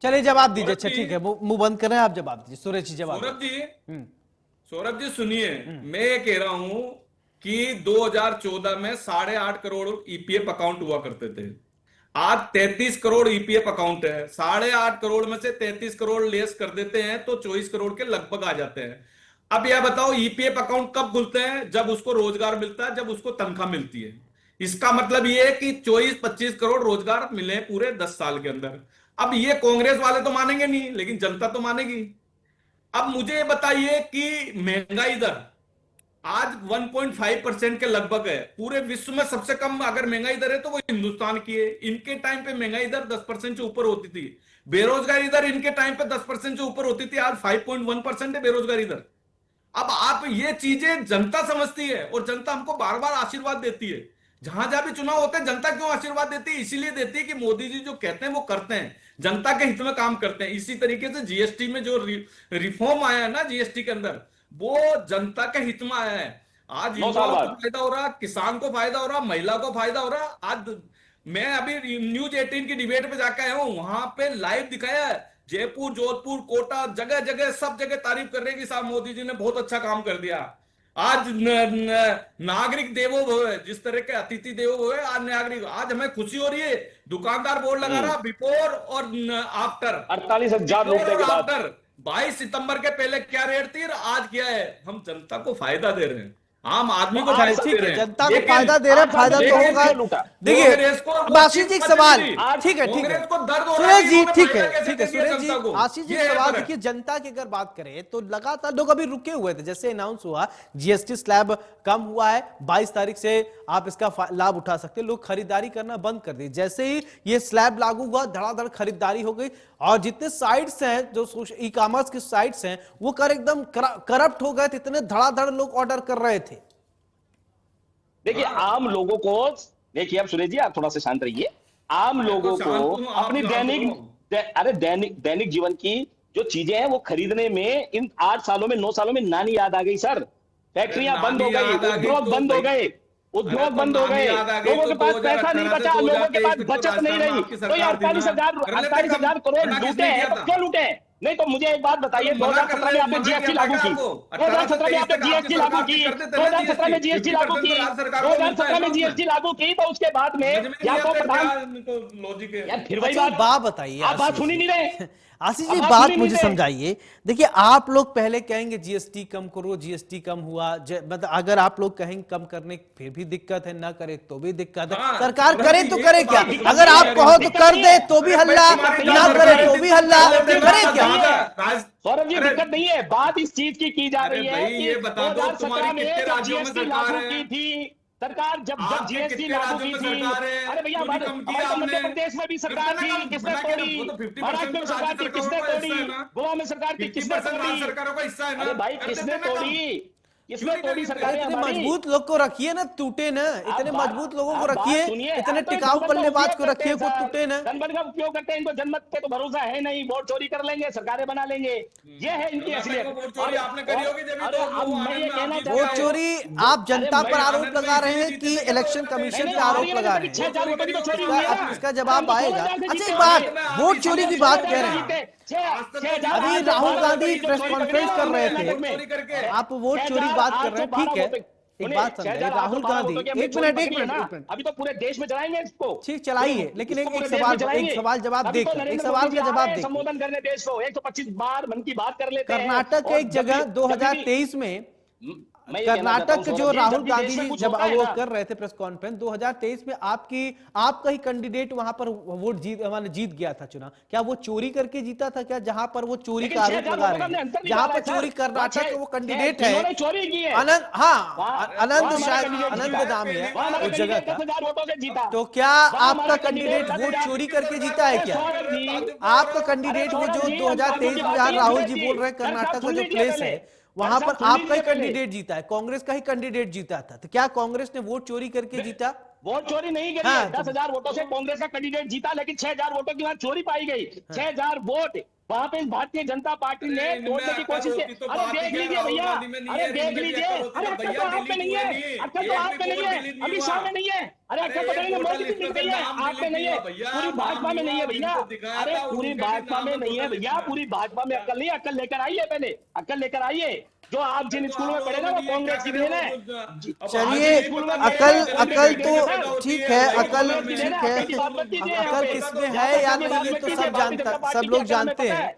चलिए जवाब दीजिए। अच्छा ठीक है, मुंह बंद करें, आप जवाब दीजिए। सुरेश जी जवाब। सौरभ जी, सौरभ जी सुनिए, मैं ये कह रहा हूं कि 2014 में 8.5 करोड़ ईपीएफ अकाउंट हुआ करते थे। आज 33 करोड़ ईपीएफ अकाउंट है। 8.5 करोड़ में से 33 करोड़ लेस कर देते हैं तो 24 करोड़ के लगभग आ जाते हैं। अब यह बताओ ईपीएफ अकाउंट कब खुलते हैं? जब उसको रोजगार मिलता है, जब उसको तनख्वाह मिलती है। इसका मतलब ये है कि 24-25 करोड़ रोजगार मिले पूरे 10 साल के अंदर। अब ये कांग्रेस वाले तो मानेंगे नहीं, लेकिन जनता तो मानेगी। अब मुझे ये बताइए कि महंगाई दर आज 1.5% के लगभग है। पूरे विश्व में सबसे कम अगर महंगाई दर है तो वो हिंदुस्तान की है। इनके टाइम पे महंगाई दर 10% से ऊपर होती थी। बेरोजगारी दर इनके टाइम पे 10% से ऊपर होती थी, आज 5.1% है बेरोजगारी दर। अब आप ये चीजें जनता समझती है और जनता हमको बार बार आशीर्वाद देती है। जहां जहां भी चुनाव होते हैं जनता क्यों आशीर्वाद देती है? इसीलिए देती है कि मोदी जी जो कहते हैं वो करते हैं, जनता के हित में काम करते हैं। इसी तरीके से जीएसटी में जो रिफॉर्म आया है ना, जीएसटी के अंदर, वो जनता के हित में आया है। आज युवाओं को फायदा हो रहा, किसान को फायदा हो रहा, महिला को फायदा हो रहा। आज मैं अभी न्यूज 18 की डिबेट पे जाकर आया हूं, वहां पे लाइव दिखाया है। जयपुर, जोधपुर, कोटा, जगह जगह सब जगह तारीफ कर रहे हैं कि साहब मोदी जी ने बहुत अच्छा काम कर दिया। आज नागरिक देवो भव, जिस तरह के अतिथि देवो भव, आज नागरिक, आज हमें खुशी हो रही है। दुकानदार बोर्ड लगा रहा बिफोर और आफ्टर, 48,000 रुपए के बाद 22 सितंबर के पहले क्या रेट थी और आज क्या है। हम जनता को फायदा दे रहे हैं, आम आदमी को फायदा दे रहे हैं। जनता को फायदा दे रहे हैं, फायदा तो होगा। देखिए आशीष जी सवाल, ठीक है कांग्रेस को दर्द हो रहा सुरेश है, जी, उन्होंने ठीक है फायदा कैसे ठीक है दे दिया सुरेश जी, जनता को? आशीष जी ये है सवाल फर्क। देखिए, जनता की अगर बात करें तो लगातार लोग अभी रुके हुए थे। जैसे अनाउंस हुआ जीएसटी स्लैब कम हुआ है, 22 तारीख से आप इसका लाभ उठा सकते हैं, लोग खरीदारी करना बंद कर दी। जैसे ही ये स्लैब लागू हुआ, धड़ाधड़ खरीदारी हो गई और जितने साइट्स हैं, जो ई कॉमर्स की साइट्स हैं, वो एकदम करप्ट हो गए थे, इतने धड़ाधड़ लोग ऑर्डर कर रहे थे। देखिए आम लोगों को, देखिए अब सुरेश जी आप थोड़ा सा शांत रहिए। आम लोगों को अपनी दैनिक जीवन की जो चीजें हैं वो खरीदने में इन 8 सालों में 9 सालों में नानी याद आ गई सर। फैक्ट्रियां बंद हो गई, उद्योग बंद हो गए, उद्योग बंद हो गए, लोगों के पास पैसा नहीं बचा, लोगों के पास बचत नहीं रही। तो ये 48,000 करोड़ लूटे हैं, तो क्यों लूटे? नहीं तो मुझे एक बात बताइए, 2017 में आपने जीएसटी लागू की, 2017 में आपने जीएसटी लागू की, 2017 में जीएसटी लागू की, 2017 में जीएसटी लागू की, तो उसके बाद में या तो प्रधान, यार फिर वही बात बताइए, आप बात सुनी नहीं रहे। आशीष जी बात मुझे समझाइए। देखिए आप लोग पहले कहेंगे जीएसटी कम करो, जीएसटी कम हुआ, मतलब अगर आप लोग कहेंगे कम करने फिर भी दिक्कत है, ना करे तो भी दिक्कत है। सरकार करे तो करे क्या? अगर आप कहो तो कर दे तो भी हल्ला, ना करे तो भी हल्ला, करे क्या? सौरभ जी दिक्कत नहीं है, बात इस चीज की जा रही है कि ये बता दो तुम्हारी कितने राज्यों में सरकार है? थी सरकार, जब जीएसटी लागू की थी, अरे भैया मध्य प्रदेश में भी सरकार थी, किसने तोड़ी? महाराष्ट्र में सरकार थी, किसने तोड़ी? गोवा में सरकार थी, किसने तोड़ी? सरकारों का हिस्सा है ना। अरे भाई किसने तोड़ी? किसने तोड़ी सरकार? इतने मजबूत लोग को रखिए ना, टूटे ना। इतने मजबूत लोगों को रखिए, इतने टिकाऊ बल्लेबाज को रखिए, खुद टूटे ना। जनमत का उपयोग करते हैं, इनको जनमत पे तो भरोसा है नहीं, वोट चोरी कर लेंगे, सरकारें बना लेंगे, ये है इनकी असलियत। आपने करी होगी जब वोट चोरी आप जनता पर आरोप लगा रहे हैं कि इलेक्शन कमीशन पे आरोप लगा रहे हैं, इसका जवाब आएगा। अच्छा एक बात, वोट चोरी की बात कह रहे हैं, अभी राहुल गांधी प्रेस कॉन्फ्रेंस कर रहे थे, आप वोट चोरी बात कर रहे हैं, ठीक है। एक बात समझाइए, राहुल गांधी, एक मिनट, अभी तो पूरे देश में चलाएंगे इसको, ठीक चलाइए, लेकिन एक सवाल जवाब देखिए, एक सवाल का जवाब देखिए। संबोधन करने देश को 125 बार मन की बात कर लेते हैं। कर्नाटक एक जगह 2023 में, कर्नाटक जो राहुल गांधी जी जब वो कर रहे थे प्रेस कॉन्फ्रेंस 2023 में, आपका ही कैंडिडेट वहां पर वोट जीत गया था चुनाव। क्या वो चोरी करके जीता था क्या? जहाँ पर वो चोरी का आरोप लगा रहे हैं, जहाँ पर चोरी कर्नाटक वो कैंडिडेट है अनंत, हाँ अनंत, शायद अनंत नाम है उस जगह का। तो क्या आपका कैंडिडेट वोट चोरी करके जीता है क्या? आपका कैंडिडेट वो जो 2023 में जहाँ राहुल जी बोल रहे हैं कर्नाटक का जो प्लेस है, वहां पर आपका ही कैंडिडेट जीता है, कांग्रेस का ही कैंडिडेट जीता था। तो क्या कांग्रेस ने वोट चोरी करके जीता? वोट चोरी नहीं करी, हाँ, 10,000 वोटों से कांग्रेस का कैंडिडेट जीता, लेकिन 6,000 वोटों की वहां चोरी पाई गई। 6,000 वोट वहां पे भारतीय जनता पार्टी ने तोड़ने की कोशिश की। अरे देख लीजिए भैया, अरे देख लीजिए, अरे अक्ल तो आप पे नहीं है, अक्ल तो आप पे नहीं है, अमित शाह में नहीं है, अरे अक्ल तो करेंगे मोदी जी में नहीं है, आप पे नहीं है, पूरी भाजपा में नहीं है भैया, अरे पूरी भाजपा में नहीं है भैया, पूरी भाजपा में अक्ल नहीं है। अक्ल लेकर आइए, पहले अक्ल लेकर आइए। जो आप जिन स्कूलों में पढ़े ना वो कांग्रेस की देन है। चलिए, अकल तो ठीक है, अकल ठीक है, अकल किसमें है या नहीं ये तो सब लोग जानते हैं।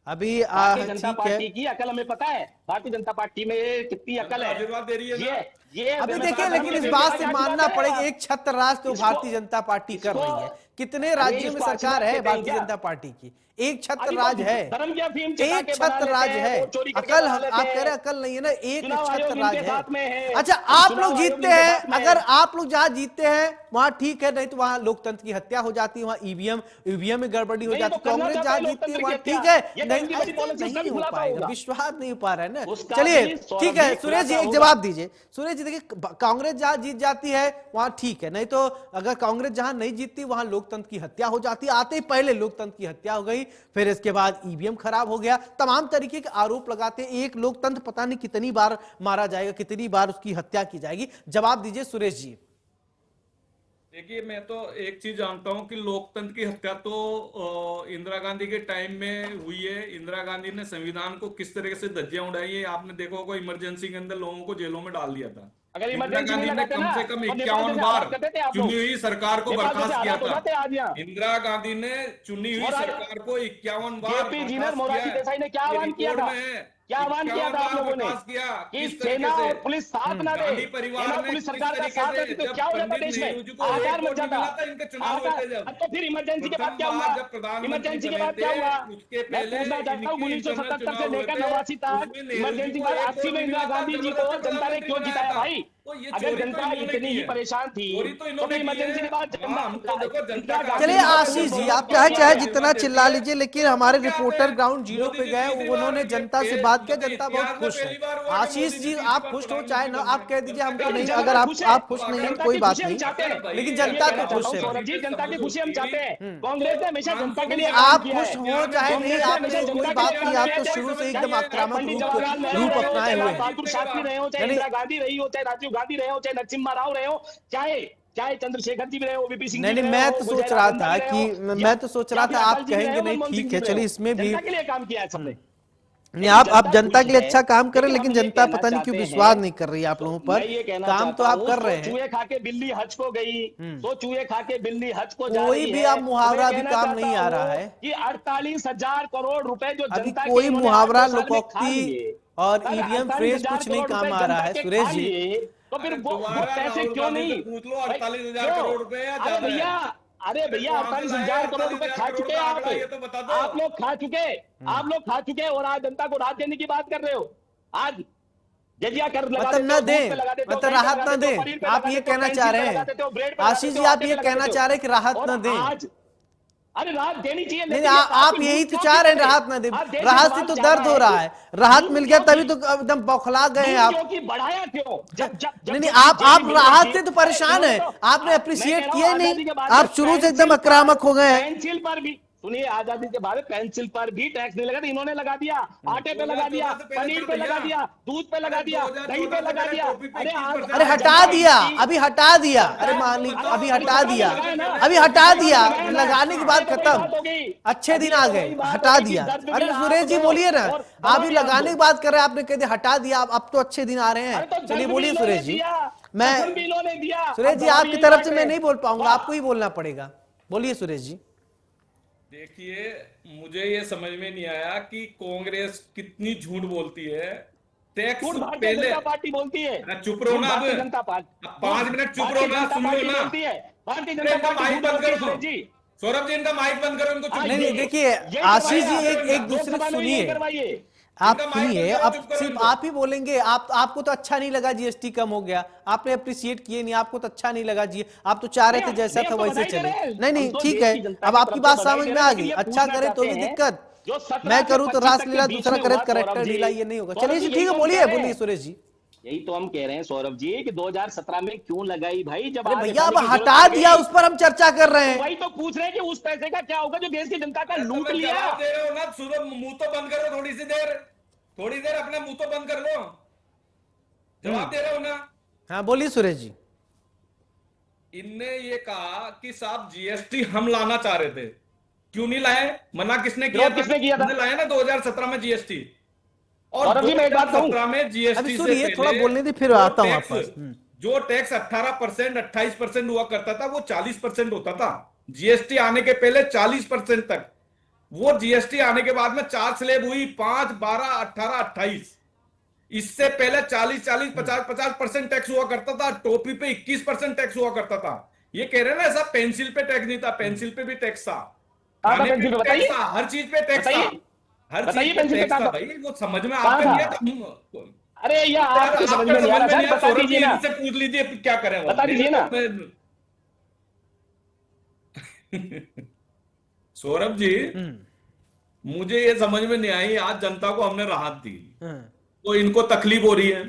अभी भारतीय जनता ठीक है, पार्टी की अकल हमें पता है, भारतीय जनता पार्टी में कितनी अकल है। आशीर्वाद दे रही है ना। ये अभी देखिए, लेकिन इस बात से मानना पड़ेगा एक छत्र राज तो भारतीय जनता पार्टी कर रही है। कितने राज्यों में सरकार है भारतीय जनता पार्टी की? एक छत्र राज है, एक छत्र राज है। अकल आप कह रहे अकल नहीं है ना, एक छत्र राज है। अच्छा, आप लोग जीतते हैं, अगर आप लोग जहां जीतते हैं वहां ठीक है, नहीं तो वहां लोकतंत्र की हत्या हो जाती है, वहां ईवीएम में गड़बड़ी हो जाती है। कांग्रेस जहां जीतती है वहां ठीक है, नहीं हो पाएगा, विश्वास नहीं हो पा रहा है ना। चलिए ठीक है, सुरेश जी एक जवाब दीजिए। सुरेश जी देखिए, कांग्रेस जहां जीत जाती है वहां ठीक है, नहीं तो अगर कांग्रेस जहां नहीं जीतती वहां लोकतंत्र की हत्या हो जाती है। आते ही पहले लोकतंत्र की हत्या हो गई, फिर इसके बाद ईवीएम खराब हो गया, तमाम तरीके के आरोप लगाते हैं। एक लोकतंत्र पता नहीं कितनी बार मारा जाएगा, कितनी बार उसकी हत्या की जाएगी। जवाब दीजिए सुरेश जी। देखिए, मैं तो एक चीज जानता हूं कि लोकतंत्र की हत्या तो इंदिरा गांधी के टाइम में हुई है। इंदिरा गांधी ने संविधान को किस तरीके से धज्जियां उड़ाई है आपने देखो, कोई इमरजेंसी के अंदर लोगों को जेलों में डाल दिया था। अगर इंदिरा इमरजेंसी गांधी ने कम से कम 51 बार चुनी हुई सरकार को बर्खास्त किया था। इंदिरा गांधी ने चुनी हुई सरकार को 51 बार जेपी जीनर मोरारजी देसाई ने क्या आह्वान किया था? क्या आह्वान किया था आप लोगों ने कि सेना और पुलिस साथ ना दे, सेना और पुलिस सरकार का साथ देती तो क्या हो जाता देश में? आकार मच जाता। तो फिर इमरजेंसी के बाद क्या हुआ? इमरजेंसी के बाद क्या हुआ? मैं पूछना चाहता हूँ 1977 से लेकर 89 तक इमरजेंसी के बाद 80 में इंदिरा गांधी जी को जनता ने क्यों जिताया भाई? अगर जनता इतनी ही परेशान थी तो फिर इमरजेंसी के बाद चलिए आशीष जी, आप चाहे जितना चिल्ला लीजिए, लेकिन हमारे रिपोर्टर ग्राउंड जीरो पे गए, उन्होंने जनता से बात किया, जनता बहुत खुश है। आशीष जी आप खुश हो चाहे ना, आप कह दीजिए हमको नहीं, अगर आप खुश नहीं है कोई बात नहीं, लेकिन जनता तो खुश है। जनता की खुशी हम चाहते हैं। कांग्रेस ने हमेशा जनता के लिए आप खुश हो चाहे नहीं, आपने कोई बात नहीं, आप तो शुरू से एकदम आक्रामक रूप अपनाए हुए हैं। बहादुर शास्त्री रहे हो, चाहे इंदिरा गांधी रही हो, चाहे राजीव गांधी रहे हो, चाहे नरसिम्हा राव रहे हो, चाहे चंद्रशेखर जी भी रहे हो, वीपी सिंह जी नहीं, मैं तो सोच रहा था आप कहेंगे नहीं ठीक है, चलिए इसमें भी जनता के लिए काम किया है सबने। नहीं, आप जनता के लिए अच्छा काम करें, लेकिन जनता पता नहीं क्यों विश्वास नहीं कर रही है आप लोगों पर। काम तो आप कर रहे हैं। चूहे खा के बिल्ली हज को गई, तो चूहे खा के बिल्ली हज को जा रही कोई भी आप मुहावरा भी काम नहीं आ रहा है कि 48,000 करोड़ रुपए जो अभी जनता कोई मुहावरा, लोकोक्ति और ईवीएम फ्रेज कुछ नहीं काम आ रहा है सुरेश जी। तो फिर वो पैसे क्यों नहीं? पूछ लो 48,000 करोड़ रुपए या ज्यादा है? अरे भैया 48,000 करोड़ रुपए खा चुके हैं आप। ये तो बता दो। आप लोग खा चुके और आज जनता को राहत देने की बात कर रहे हो। आज जजिया कर लगा मतलब न दें, मतलब राहत न दें, आप ये कहना चाह रहे हैं आशीष जी, आप ये कहना चाह रहे हैं कि राहत न दें? अरे राहत देनी चाहिए। नहीं, आप यही तो चाह रहे हैं राहत न दे। राहत से तो दर्द हो रहा है, राहत मिल गया तभी तो एकदम बौखला गए हैं आप। बढ़ाया क्यों? नहीं, आप राहत से तो परेशान हैं, आपने अप्रिशिएट किया ही नहीं, आप शुरू से एकदम आक्रामक हो गए हैं। पेंसिल पर भी सुनिए, आजादी के बाद पेंसिल पर भी टैक्स नहीं लगा था, इन्होंने लगा दिया। आटे पे लगा दिया, पनीर पे लगा दिया, दूध पे लगा दिया, दही पे लगा दिया। अरे हटा दिया, अभी हटा दिया, अरे मालिक अभी हटा दिया, अभी हटा दिया, लगाने की बात खत्म, अच्छे दिन आ गए, हटा दिया। अरे सुरेश जी बोलिए ना, आप भी लगाने की बात कर रहे हैं, आपने कह दिया हटा दिया, अब तो अच्छे दिन आ रहे हैं। चलिए बोलिए सुरेश जी। मैं सुरेश जी आपकी तरफ से मैं नहीं बोल पाऊंगा, आपको ही बोलना पड़ेगा, बोलिए सुरेश जी। देखिए, मुझे ये समझ में नहीं आया कि कांग्रेस कितनी झूठ बोलती है। टैक्स पहले पार्टी बोलती है, चुप रहो ना, अब जनता पार्टी 5 मिनट चुप रहो ना, सुन लो ना। भारतीय जनता माइक बंद करो जी, सौरभ जी, इनका माइक बंद करो, इनको। नहीं, देखिए आशीष जी एक दूसरे को सुनिए, आप सुनिए, अब सिर्फ आप ही बोलेंगे। आपको तो अच्छा नहीं लगा जीएसटी कम हो गया, आपने अप्रिशिएट किए नहीं, आपको तो अच्छा नहीं लगा जी, आप तो चाह रहे थे जैसा था वैसे चले। नहीं ठीक है, अब आपकी बात समझ में आ गई, अच्छा करे तो भी दिक्कत, मैं करूँ तो रासलीला, दूसरा करे करेक्टर ढीला, ये नहीं होगा। चलिए ठीक है, बोलिए सुरेश जी। यही तो हम कह रहे हैं सौरभ जी कि 2017 में क्यों लगाई भाई, जब भैया अब हटा दिया, उस पर हम चर्चा कर रहे हैं। वही तो पूछ रहे हैं कि उस पैसे का क्या होगा जो देश की जनता का लूट लिया। दे रहे हो ना, सूरज मुंह तो बंद करो, थोड़ी देर अपना मुंह तो बंद कर लो, जवाब दे रहे हो ना। हाँ बोलिए सुरेश जी। इनने ये कहा कि साहब जीएसटी हम लाना चाह रहे थे, क्यों नहीं लाए? मना किसने किया था? किसने किया था? लाया ना 2017 में जीएसटी। और सौरभ जी, मैं एक बात कहूं? 2017 में अभी जीएसटी से सुनिए, थोड़ा पहले बोलने दे, फिर जो आता हूं टैक्स- वापस। जो टैक्स 18% 28% हुआ करता था वो 40% होता था। जीएसटी आने के पहले 40% तक, वो जीएसटी आने के बाद में 4 स्लैब हुई, 5, 12, 18, 28। इससे पहले 40, 50% टैक्स हुआ करता था। टोपी पे 21% टैक्स हुा करता था। ये कह रहे हैं ना, ऐसा पेंसिल पे टैक्स नहीं था, पेंसिल पे भी टैक्स था, कहाँ था खाने पे पेंसिल भी पे? टैक्स बताइए, था, हर चीज पे टैक्स था, बताइए, हर बताइए चीज पे पेंसिल पे टैक्स कहाँ था। था? भाई वो समझ में कहाँ आपका था? नहीं आता। अरे यार, यार आपके समझ आपका में नहीं आ रहा सर, नहीं आता। बता सौरभ जी दीजिए ना, इनसे पूछ लीजिए क्या करें वो, बता दीजिए ना। सौरभ जी, मुझे ये समझ में नहीं आई, आज जनता को हमने राहत दी तो इनको तकलीफ हो रही है।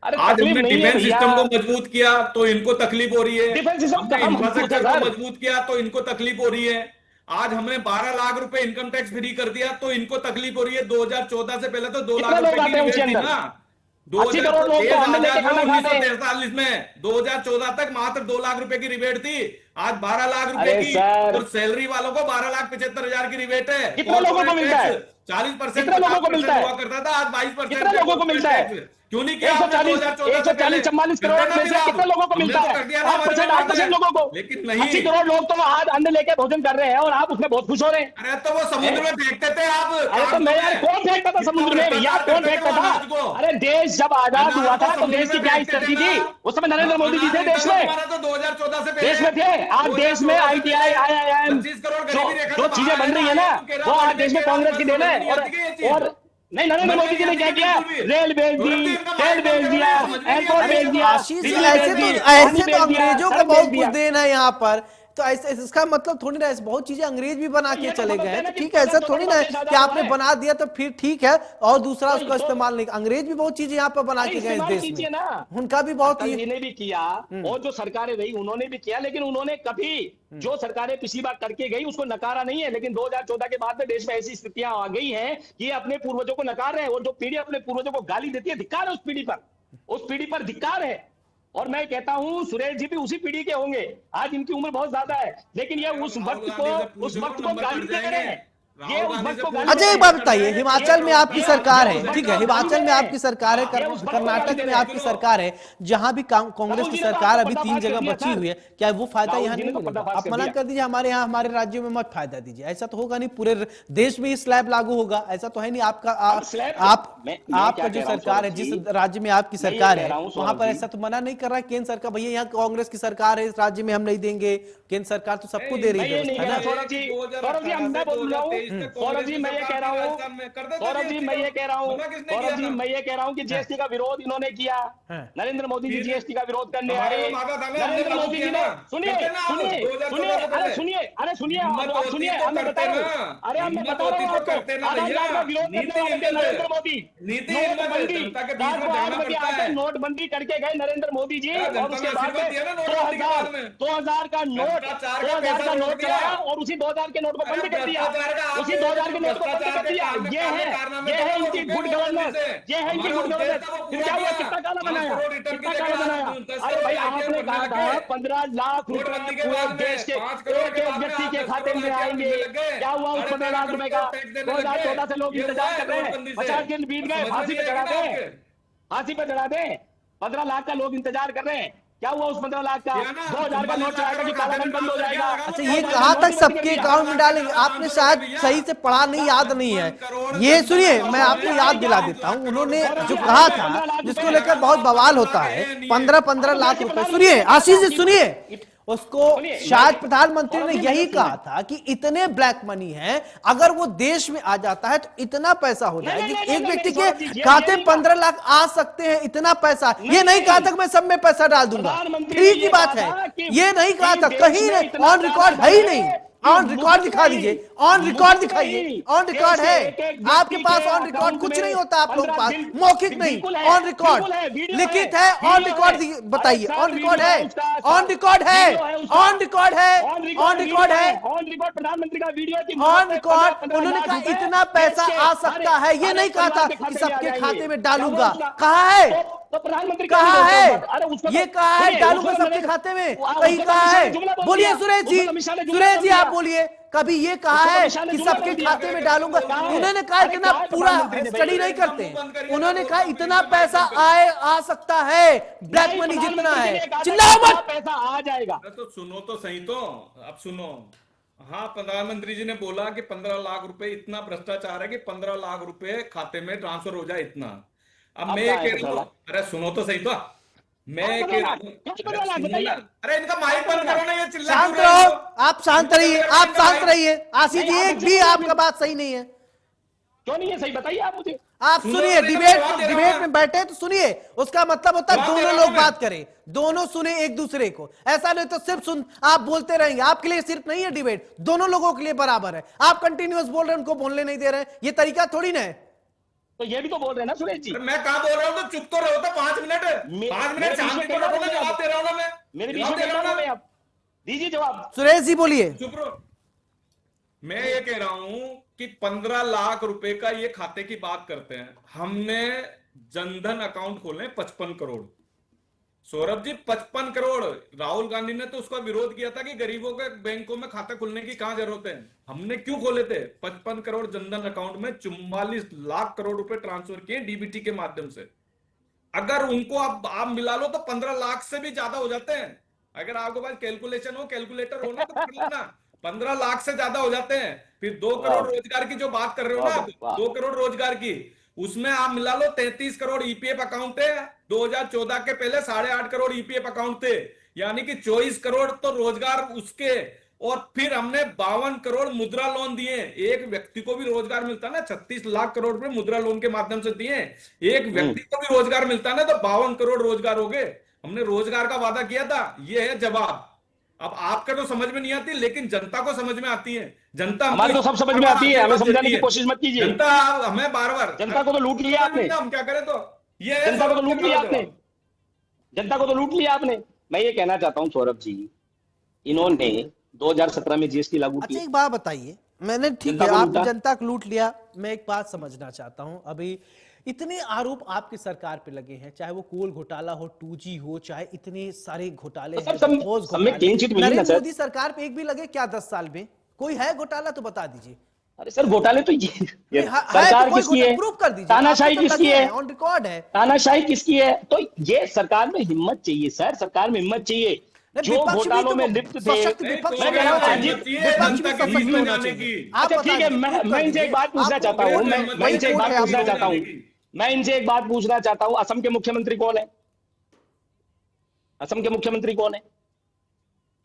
अरे आज तकलीफ हमने नहीं है डिफेंस भैया, सिस्टम को मजबूत किया तो इनको तकलीफ हो रही है। डिफेंस सिस्टम हमने कहाँ मजबूत है इंफ्रास्ट्रक्चर को सर? मजबूत किया तो इनको तकलीफ हो रही है। आज हमने 12 लाख रुपए इनकम टैक्स फ्री कर दिया तो इनको तकलीफ हो रही है। 2014 से पहले तो 2 कितने लाख लोग रुपए की आते हैं उसके रिबेट थी अंदर? ना। 80 करोड़ लोग तो अंडे लेके खाना खाते हैं। 1943 में 2014 तक मात्र 2 लाख रुपए की रिबेट थी, आज 12 लाख रुपए अरे की। सर, और सैलरी वालों को 12,75,000 की रिबेट है। कितने लोगों को मिलता है? 40% कितने लोगों को मिलता है? हुआ करता था, आज 22% कितने लोगों को मिलता है? क्यों नहीं किया? 140 44 करोड़ में से कितने लोगों को मिलता है? 8% लोगों को। लेकिन नहीं। 80 करोड़ लोग तो आज अंडे लेके भोजन कर रहे हैं और आप उसमें बहुत खुश हो रहे हैं। अरे तो वो समुद्र में फेंकते थे आप। अरे तो मैं यार, कौन फेंकता था समुद्र में भैया? कौन फेंकता था? अरे देश जब आजाद हुआ था तो देश की क्या स्थिति थी? उस समय नरेंद्र मोदी जी थे देश में, तो 2014 से देश में थे। आज देश में ITI IIM 25 करोड़ जो चीजें बन रही है ना, वो आज देश में कांग्रेस की देन है। और नहीं, नरेंद्र मोदी जी ने क्या किया? रेल भेज दी, तेल भेज दिया, एयरपोर्ट भेज दिया, आशीष जी, बिजली ऐसे भेज दी, तो पानी भेज दिया, अंग्रेजों को सड़क बहुत भेज कुछ दिया। देना है यहाँ पर। तो ऐसे इसका मतलब थोड़ी ना, ऐसे बहुत चीजें अंग्रेज भी बना के ये तो चले मतलब गए हैं। है तो ना कि ठीक है, ऐसा थोड़ी ना है ज्यादा कि आपने हुआ है। बना दिया तो फिर ठीक है और दूसरा तो- उसका तो- इस्तेमाल नहीं। अंग्रेज भी बहुत चीजें यहाँ पर बना अरे के गए इस इस्तेमाल देश कीजिए में, ना। उनका भी बहुत अटल ही। जी ने भी किया और जो सरकारें रही उन्होंने भी किया, लेकिन उन्होंने कभी जो सरकारें पिछली बार करके गई उसको नकारा नहीं है। लेकिन 2014 के बाद में देश में ऐसी स्थितियां आ गई हैं कि ये अपने पूर्वजों को नकार रहे हैं, और जो पीढ़ी अपने पूर्वजों को गाली देती है, धिक्कार है उस पीढ़ी पर, उस पीढ़ी पर धिक्कार है। और मैं कहता हूं सुरेश जी भी उसी पीढ़ी के होंगे। आज इनकी उम्र बहुत ज्यादा है, लेकिन ये उस वक्त को गाली दे रहे हैं। ये उस वक्त को गाली अच्छा, दे एक रहे बात हैं। बताइए, हिमाचल में आपकी सरकार है, ठीक है, हिमाचल में आपकी सरकार है, ये उस वक्त कर्नाटक में आपकी सरकार है, जहां भी कांग्रेस की सरकार अभी 3 जगह बची हुई है, क्या वो फायदा यहाँ नहीं मिलेगा? आप मना कर दीजिए, हमारे यहाँ हमारे राज्यों में मत फायदा दीजिए। ऐसा तो होगा नहीं, पूरे देश में ही स्लैब लागू होगा, ऐसा तो है नहीं। आपका आपका जो सरकार है, जिस राज्य में आपकी सरकार है, वहां पर ऐसा तो मना नहीं कर रहा है केंद्र सरकार, भैया यहाँ कांग्रेस की सरकार है, इस राज्य में हम नहीं देंगे। केंद्र सरकार तो सबको दे रही है व्यवस्था ना। सौरभ जी, मैं बोल रहा हूँ, सौरभ जी मैं ये कह रहा हूँ, सौरभ जी मैं ये कह रहा हूँ, सौरभ जी मैं ये कह रहा हूँ कि जीएसटी का विरोध इन्होंने किया। नरेंद्र मोदी जी जीएसटी का विरोध करने आए। नरेंद्र मोदी जी ने, सुनिए सुनिए सुनिए, अरे सुनिए, अरे सुनिए, आप सुनिए, मैं बता रहा हूँ, अरे मैं बता रहा हूँ आपको, आधार का विरोध करने आए थे नरेंद्र मोदी। नोटबंदी 10 बजे आते नोटबंदी करके गए नरेंद्र मोदी जी, और उसके बाद 2000 का नोट चलाया और उसी 2000 के नोट को बंद कर दिया, उसी 2000 के नोट को बंद कर दिया। ये है इनकी गुड गवर्नेंस, ये है इनकी गुड गवर्नेंस। फिर क्या हुआ? कितना काला बनाया, कितना काला बनाया? अरे भाई आपने कहा था 15 लाख रुपए पूरे देश के एक एक व्यक्ति के खाते में आएंगे। क्या हुआ उस 15 लाख रुपए का? 2014 से लोग इंतजार कर रहे हैं, 50 दिन बीत गए, फांसी पे चढ़ा दें, फांसी पे चढ़ा दें। 15 लाख का लोग इंतजार कर रहे हैं। क्या हुआ उस 15 लाख का? 2000 का नोट चलाएगा कि कालाधन बंद हो जाएगा? अच्छा, ये कहाँ तक सबके अकाउंट में डालेंगे? आपने शायद सही से पढ़ा नहीं, याद नहीं है। ये सुनिए, मैं आपको याद दिला देता हूँ, उन्होंने जो कहा था, जिसको लेकर बहुत बवाल होता है, 15-15 लाख रुपए। सुनिए आशीष जी, सुनिए, उसको शायद प्रधानमंत्री ने यही कहा था कि इतने ब्लैक मनी है, अगर वो देश में आ जाता है तो इतना पैसा हो जाएगा कि एक व्यक्ति के खाते 15 लाख आ सकते हैं, इतना पैसा। ये नहीं कहा था कि मैं सब में पैसा डाल दूंगा, फ्री की बात है, ये नहीं कहा था, कहीं ऑन रिकॉर्ड है ही नहीं। ऑन रिकॉर्ड दिखा दीजिए, ऑन रिकॉर्ड दिखाइए, ऑन रिकॉर्ड है आपके पास, ऑन रिकॉर्ड कुछ नहीं होता आप लोगों के पास, मौखिक नहीं, ऑन रिकॉर्ड लिखित है, ऑन रिकॉर्ड बताइए, ऑन रिकॉर्ड है, ऑन रिकॉर्ड है, ऑन रिकॉर्ड है, ऑन रिकॉर्ड है, ऑन रिकॉर्ड प्रधानमंत्री का वीडियो, ऑन रिकॉर्ड। उन्होंने कहा इतना पैसा आ सकता है, ये नहीं कहा था कि सबके खाते में डालूंगा। कहा है तो प्रधानमंत्री कहा क्यों नहीं है? बोलते? अरे उसको ये तो- कहा है सुनिए, डालूंगा उसको तो सबके मैंने- खाते में, उसको कहीं तो कहा अमित शाह है? ने जुमला बोल बोलिए दिया। सुरेश जी, उसको तो अमित शाह ने जुमला सुरेश बोल जी दिया। आप बोलिए, कभी ये कहा उसको तो है अमित शाह ने कि जुमला सबके बोल दिया। खाते में डालूंगा? कहा है? उन्होंने कहा अरे इतना क्या है पूरा प्रधानमंत्री ने स्टडी भाई? नहीं करते मुंह बंद करिए, उन्होंने तो कहा तो इतना मेरी पैसा बात करिए। आ सकता है, ब्लैक नहीं, मनी जितना प्रधानमंत्री है, ने कहा था चिल्लाओ कि इतना मत। पैसा आ जाएगा। अरे तो सुनो तो सही, तो अब सुनो। हाँ, प्रधानमंत्री जी ने बोला कि 15 लाख रुपए, इतना भ्रष्टाचार है कि 15 लाख रुपए खाते में ट्रांसफर हो जाए, इतना। अब अब मैं कहाँ है कह रहा 15 हूँ, लाख? अरे सुनो तो सही, तो मैं कहाँ कह 15 रहा लाख? हूँ, कहाँ 15 अरे लाख सुनिए बताइए? ना, अरे इनका माइक बंद करो ना, ये चिल्ला शांत क्यों रहे रहो, हो? आप शांत इनको रहिए, बंद आप करो शांत माइक। रहिए। आशीष नहीं, जी आप एक मुझसे भी बोलिए, आपका बात सही नहीं है। क्यों नहीं है सही बताइए आप मुझे। आप सुनो, सुनिए, मैंने डिबेट जवाब दे रहा हूं डिबेट मैं। में बैठे तो सुनिए, उसका मतलब होता है जवाब दे दोनों रहा लोग हूं मैं। बात करें, दोनों सुने एक दूसरे को। ऐसा नहीं तो सिर्फ सुन आप बोलते रहेंगे। आपके लिए सिर्फ नहीं है डिबेट, दोनों लोगों के लिए बराबर है। आप कंटिन्यूअस बोल रहे हैं, उनको बोलने नहीं दे रहे हैं, ये तरीका थोड़ी ना है। तो ये भी तो बोल रहे हैं ना सुरेश जी। अरे मैं कहाँ बोल रहा हूँ, तो चुप तो रहो, तो 5 मिनट, 5 मेरे मिनट बीच में शांति से कैसा बैठो ना, बोल रहे जवाब हैं? दे रहा हूँ ना मैं, मेरे बीच जवाब में दे रहा कैसा हूँ बोल रहे ना, हैं आप? दीजिए जवाब। सुरेश जी बोलिए। चुप रहो। मैं ये कह रहा हूं कि 15 लाख रुपए का ये खाते की बात करते हैं। हमने जनधन अकाउंट खोले 55 करोड़। सौरभ जी, 55 करोड़। राहुल गांधी ने तो उसका विरोध किया था कि गरीबों के बैंकों में खाता खुलने की कहां जरूरत है। हमने क्यों खोले थे? 55 करोड़ जनधन अकाउंट में 44 लाख करोड़ रुपए ट्रांसफर किए डीबीटी के माध्यम से। अगर उनको आप मिला लो तो 15 लाख से भी ज्यादा हो जाते हैं। अगर आपके पास कैलकुलेशन हो, कैलकुलेटर हो ना, तो कर लेना। 15 लाख से ज्यादा हो जाते हैं। फिर 2 करोड़ रोजगार की जो बात कर रहे हो ना आप, वाह। 2 करोड़ रोजगार की, उसमें आप मिला लो 33 करोड़ ईपीएफ अकाउंट है। 2014 के पहले 8.5 करोड़ ईपीएफ अकाउंट थे, यानी कि 24 करोड़ तो रोजगार उसके। और फिर हमने 52 करोड़ मुद्रा लोन दिए। एक व्यक्ति को भी रोजगार मिलता ना, 36 लाख करोड़ रुपए मुद्रा लोन के माध्यम से दिए। एक व्यक्ति को भी रोजगार मिलता ना, तो 52 करोड़ रोजगार हो गए। हमने रोजगार का वादा किया था। ये है जवाब। अब आपका तो समझ में नहीं आती, लेकिन जनता को समझ में आती है। जनता हमारे तो सब समझ में आती है, हमें समझाने की कोशिश मत कीजिए। जनता हमें बार बार, जनता को तो लूट लिया आपने। हम क्या करें? तो ये है जनता को तो सौरभ लूट का लिया जवाब। आपने। जनता को तो लूट लिया आपने। मैं ये कहना चाहता हूं सौरभ जी, इन्होंने 2017 में जीएसटी लागू अच्छा की। एक बात बताइए, मैंने ठीक जनता है को आप लूटा। जनता को लूट लिया। मैं एक बात समझना चाहता हूं, अभी इतने आरोप आपकी सरकार पे लगे हैं, चाहे वो कोल घोटाला हो, 2G हो, चाहे इतने सारे घोटाले तो हैं, सब बहुत सब में घोटाले। clean sheet मिली ना नरेंद्र सर? मोदी सरकार पे एक भी लगे क्या 10 साल में? कोई है घोटाला तो बता दीजिए। अरे सर घोटाले तो ये है सरकार तो कोई किसकी है? प्रूफ कर दीजिए। तानाशाही आपको तो किसकी लगे है? हैं, ऑन रिकॉर्ड है। तानाशाही किसकी है? तो ये सरकार में हिम्मत चाहिए सर, सरकार में हिम्मत चाहिए। जो विपक्ष भी घोटालों तो में लिप्त थे, सशक्त नहीं, विपक्ष तो होना मैं कह रहा हूं, चाहिए। अजीत, विपक्ष भी जनता की सशक्त नींद में होना जाने चाहिए। की। आप अच्छा बता ठीक है, दीजिए, मैं proof कर इनसे एक दीजिए। बात पूछना आपको चाहता हूँ। कांग्रेस मैं वही इनसे एक कोर्ट बात है, पूछना आपको चाहता हूँ। मैं इनसे एक बात पूछना चाहता हूँ, असम के मुख्यमंत्री कौन है? असम के मुख्यमंत्री कौन है?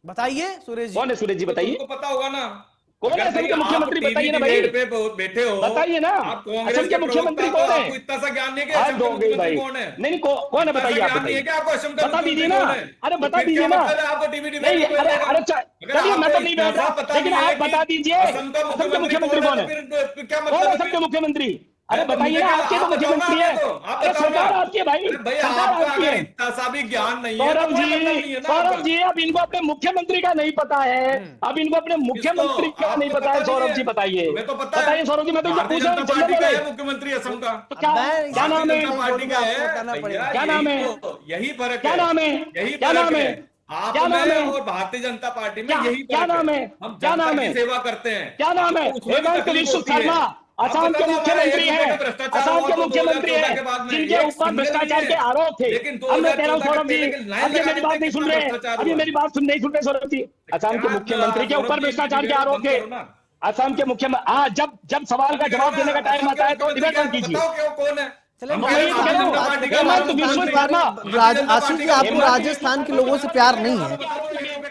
बताइए सुरेश जी। कौन है सुरेश जी बताइए? तुमको पता होगा ना। कौन है अगर असम भाई के आप मुख्यमंत्री? टीवी बताइए ना भाई। डिबेट पे बैठे हो, बताइए ना। आप कांग्रेस असम के के मुख्यमंत्री प्रवक्ता, कौन तो है? आपको इतना सा ज्ञान नहीं है कि हाथ असम के दो गई भाई। मुख्यमंत्री कौन है? नहीं कौन है इतना सा बताइए, आप ज्ञान नहीं है बताइए। कि आपको असम का बता दीजिए मुख्यमंत्री ना। कौन है? अरे तो बता फिर दीजिए क्या ना। मतलब है आपको टीवी डिबेट नहीं में अरे बैठेगा? अरे अगर चलिए, मैं आपको तो नहीं इतना बैठ रहा, सा पता लेकिन नहीं है आप कि बता दीजिए असम का असम के मुख्यमंत्री कौन कौन है, है? तो फिर क्या कौन मतलब है है असम फिर? के मुख्यमंत्री? अरे तो बताइए मुझे ना, क्या, आपके तो आप बताओ ना, मुख्यमंत्री है। आप अरे बताओ ना। सरकार आपकी है भाई, अरे भैया, सरकार आपको आपकी अगर है। इतना सा भी ज्ञान नहीं है तो सौरभ कोई मतलब नहीं जी, है ना सौरभ आपका। जी, अब इनको अपने मुख्यमंत्री का नहीं पता है। अब इनको अपने मुख्यमंत्री का आपको नहीं पता है। नहीं सौरभ है? जी बताइए, तुम्हें तो पता है। बताइए सौरभ जी, मैं तो भारतीय पूछ रहा हूँ जनता पार्टी जनरल का है। है मुख्यमंत्री असम का। तो क्या मैं क्या नाम है? भारतीय जनता पार्टी का आपको है बताना भैया, पड़ेगा। क्या नाम है? यही फर्क क्या है। नाम है? यही क्या फर्क नाम है। है? आप क्या नाम में है? और भारतीय जनता पार्टी में क्या यही क्या फर्क नाम है? हम क्या जनता नाम की है? सेवा करते हैं। क्या नाम है? आपको उसमें भी हेमंत तकलीफ विश्व होती है। शर्मा आप असम के बताओ, हमारे मुख्यमंत्री 1 रुपए हैं। का भ्रष्टाचार असम हुआ के तो मुख्यमंत्री 2014 हैं, के बाद में जिनके एक ऊपर सुनने भ्रष्टाचार नहीं के है। आरोप थे। लेकिन अब मैं कह रहा हूं 2014 के सौरभ जी, पहले के लाइन अब ये लगा मेरी देते बात हैं, नहीं सुन कितना रहे, भ्रष्टाचार अब ये हुआ। मेरी बात नहीं सुन रहे सौरभ जी। असम के क्या मुख्यमंत्री के सौरभ ऊपर जी, भ्रष्टाचार के डिबेट आरोप बंद थे। करो ना। असम के मुख्यमंत्री जब सवाल का जवाब देने का टाइम आता है तो डिबेट बंद कीजिए। बताओ क्यों, कौन है? चलिए हम मैं कह रहे ये हैं तो कह भारतीय रहा हूं, जनता पार्टी का हेमंत राजस्थान विश्व में- शर्मा, भारतीय जनता आशीष पार्टी जी, का आपको हेमंत राजस्थान के लोगों से प्यार नहीं है।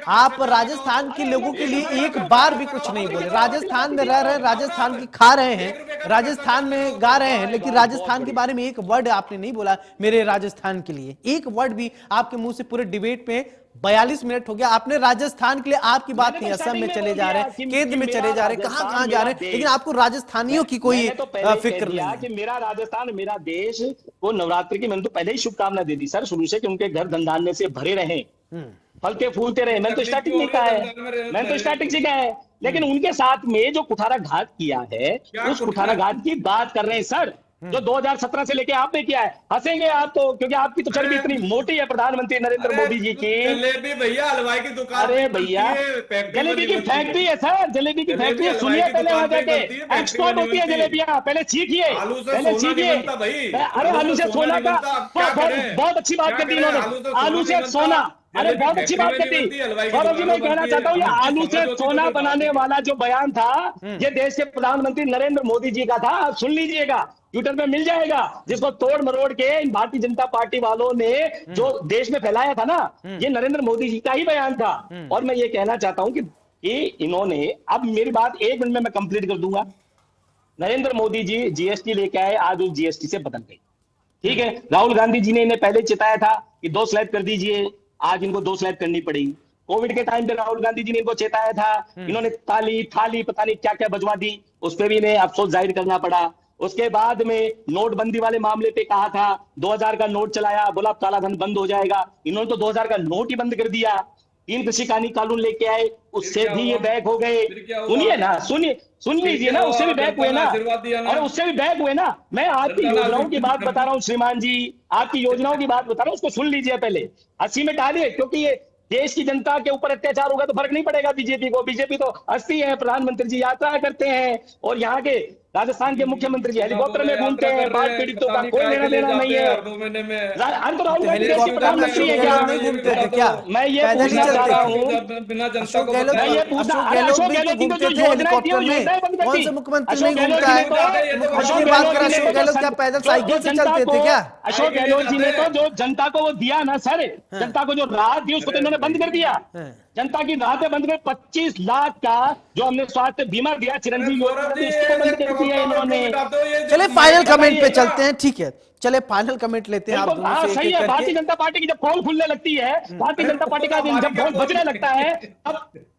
आप राजस्थान के लोगों के लिए एक बार भी कुछ नहीं बोले। राजस्थान में रह रहे हैं, राजस्थान की खा रहे हैं, राजस्थान में गा रहे हैं, लेकिन राजस्थान के बारे में एक वर्ड आपने नहीं बोला मेरे राजस्थान के लिए। एक वर्ड भी आपके मुंह से पूरे डिबेट में 42 मिनट हो गया, आपने राजस्थान के लिए आपकी बात नहीं। असम में चले जा रहे हैं, केंद्र में चले जा रहे हैं, कहां जा रहे हैं, लेकिन आपको राजस्थानियों की कोई मैंने तो पहले ही फिक्र कह दिया नहीं है। कि मेरा राजस्थान, मेरा देश को नवरात्रि की मैंने तो पहले ही शुभकामना दे दी सर, शुरू से, कि उनके घर धनधान्य से भरे रहें, फलते फूलते रहे। मैंने तो स्टार्टिंग में कहा है, मैंने तो स्टार्टिंग से कहा है। लेकिन उनके साथ में जो कुठारा घात किया है, उस कुठारा घात की बात कर रहे हैं सर। जो 2017 से लेके आपने किया है। हंसेंगे आप तो, क्योंकि आपकी तो चर्बी इतनी मोटी है प्रधानमंत्री नरेंद्र मोदी जी की। जलेबी भैया हलवाई की दुकान अरे पे भैया, बनती है, फैक्ट्री जलेबी वाली की बनती है। फैक्ट्री है सर, जलेबी की जलेबी फैक्ट्री है। हलवाई सुनिए की पहले दुकान वहां पे ही जाके, बनती है, फैक्ट्री एक्सपोर्ट वाली होती है बनती है। जलेबियां, पहले सीखिए, आलू से पहले सोना नहीं सीखिए। बनता भाई। अरे आलू से सोना नहीं का बनता, अब क्या बहुत करें? बहुत अच्छी बात क्या कर दी करें? इन्होंने, आलू से नहीं बनता, सोना। अरे जलेबी बहुत अच्छी फैक्ट्री बात में कर नहीं दी बनती, हलवाई की सौरभ जी। दुकान मैं में कहना बनती है। चाहता हूँ, ये अब आलू इसकी से समझ होती तो सोना कोई बात बनाने नहीं। वाला जो बयान था, ये देश के प्रधानमंत्री नरेंद्र मोदी जी का था। आप सुन लीजिएगा, ट्विटर पे मिल जाएगा, जिसको तोड़ मरोड़ के इन भारतीय जनता पार्टी वालों ने जो देश में फैलाया था ना, ये नरेंद्र मोदी जी का ही बयान था। और मैं ये कहना चाहता हूं कि इन्होंने, अब मेरी बात 1 मिनट में मैं कंप्लीट कर दूंगा। नरेंद्र मोदी जी जीएसटी लेके आए, आज उस जीएसटी से बदल गई, ठीक है। राहुल गांधी जी ने इन्हें पहले चिताया था कि 2 स्लैब कर दीजिए, आज इनको 2 स्लैब करनी पड़ेगी। कोविड के टाइम पे राहुल गांधी जी ने इनको चेताया था, इन्होंने ताली थाली पता नहीं क्या क्या बजवा दी, उस पर भी इन्हें अफसोस जाहिर करना पड़ा। उसके बाद में नोटबंदी वाले मामले पे कहा था, 2000 का नोट चलाया, बोला काला धन बंद हो जाएगा, इन्होंने तो 2000 का नोट ही बंद कर दिया। 3 कृषि कानून लेके आए, उससे क्या भी ये हुआ? बैक हो गए। फिर क्या हुआ? सुनिए ना, सुन फिर लीजिए क्या ना, हुआ? उससे भी बैक जनता हुए ने ना, आशीर्वाद दिया ना। और उससे भी बैक हुए ना। मैं आपकी जनता ने योजनाओं की बात आशीर्वाद बता रहा हूँ श्रीमान जी, आपकी योजनाओं की बात बता रहा हूँ, उसको सुन लीजिए पहले। हंसी में टालिए, क्योंकि ये देश की जनता के ऊपर अत्याचार होगा तो फर्क नहीं पड़ेगा बीजेपी को। बीजेपी तो हंसती है, प्रधानमंत्री जी यात्रा करते हैं, और यहाँ के राजस्थान के मुख्यमंत्री जी हेलीकॉप्टर में घूमते यात्रा हैं, कर रहे बाढ़ हैं, पीड़ितों पता का नहीं कोई काहे लेना के लिए देना नहीं जाते हैं है। हर 2 महीने में। हम तो राहुल तो गांधी देश के हेलीकॉप्टर में प्रधानमंत्री अशोक है क्या? गहलोत नहीं घूमते थे क्या? मैं ये पैदल ही पूछना चलते चाह रहा थे? हूँ, बिना जनता अशोक को गहलोत मैं बताए। ये पूछना, अशोक अरे गहलोत अशोक भी तो गहलोत जी घूमते जो थे योजनाएं थी वो हेलीकॉप्टर में। योजनाएं बंद कर कौन दी। से मुख्यमंत्री अशोक नहीं गहलोत घूमता जी है? ने तो, मुख्यमंत्री की बात कर, अशोक गहलोत क्या पैदल साइकिल से चलते थे क्या? अशोक गहलोत जी ने तो जो जनता को वो दिया ना सर, जनता को जो राहत दी उसको तो इन्होंने बंद कर दिया। जनता की राहतें बंद कर, 25 लाख का जो हमने स्वास्थ्य बीमा दिया चिरंजीवी योजना, सौरभ जी, इसको बंद कर दिया प्रवक्ता इन्होंने। क्यों बिठाते हो? ये जो चले फाइनल कमेंट पे बताइए चलते ना। हैं, ठीक है। चले फाइनल कमेंट लेते हैं आप बिल्कुल, दोनों हाँ से सही एक है। एक भारतीय करके। जनता पार्टी की जब पोल खुलने लगती है, भारतीय जनता पार्टी का हमारी जब क्या पोल बजने लगता है,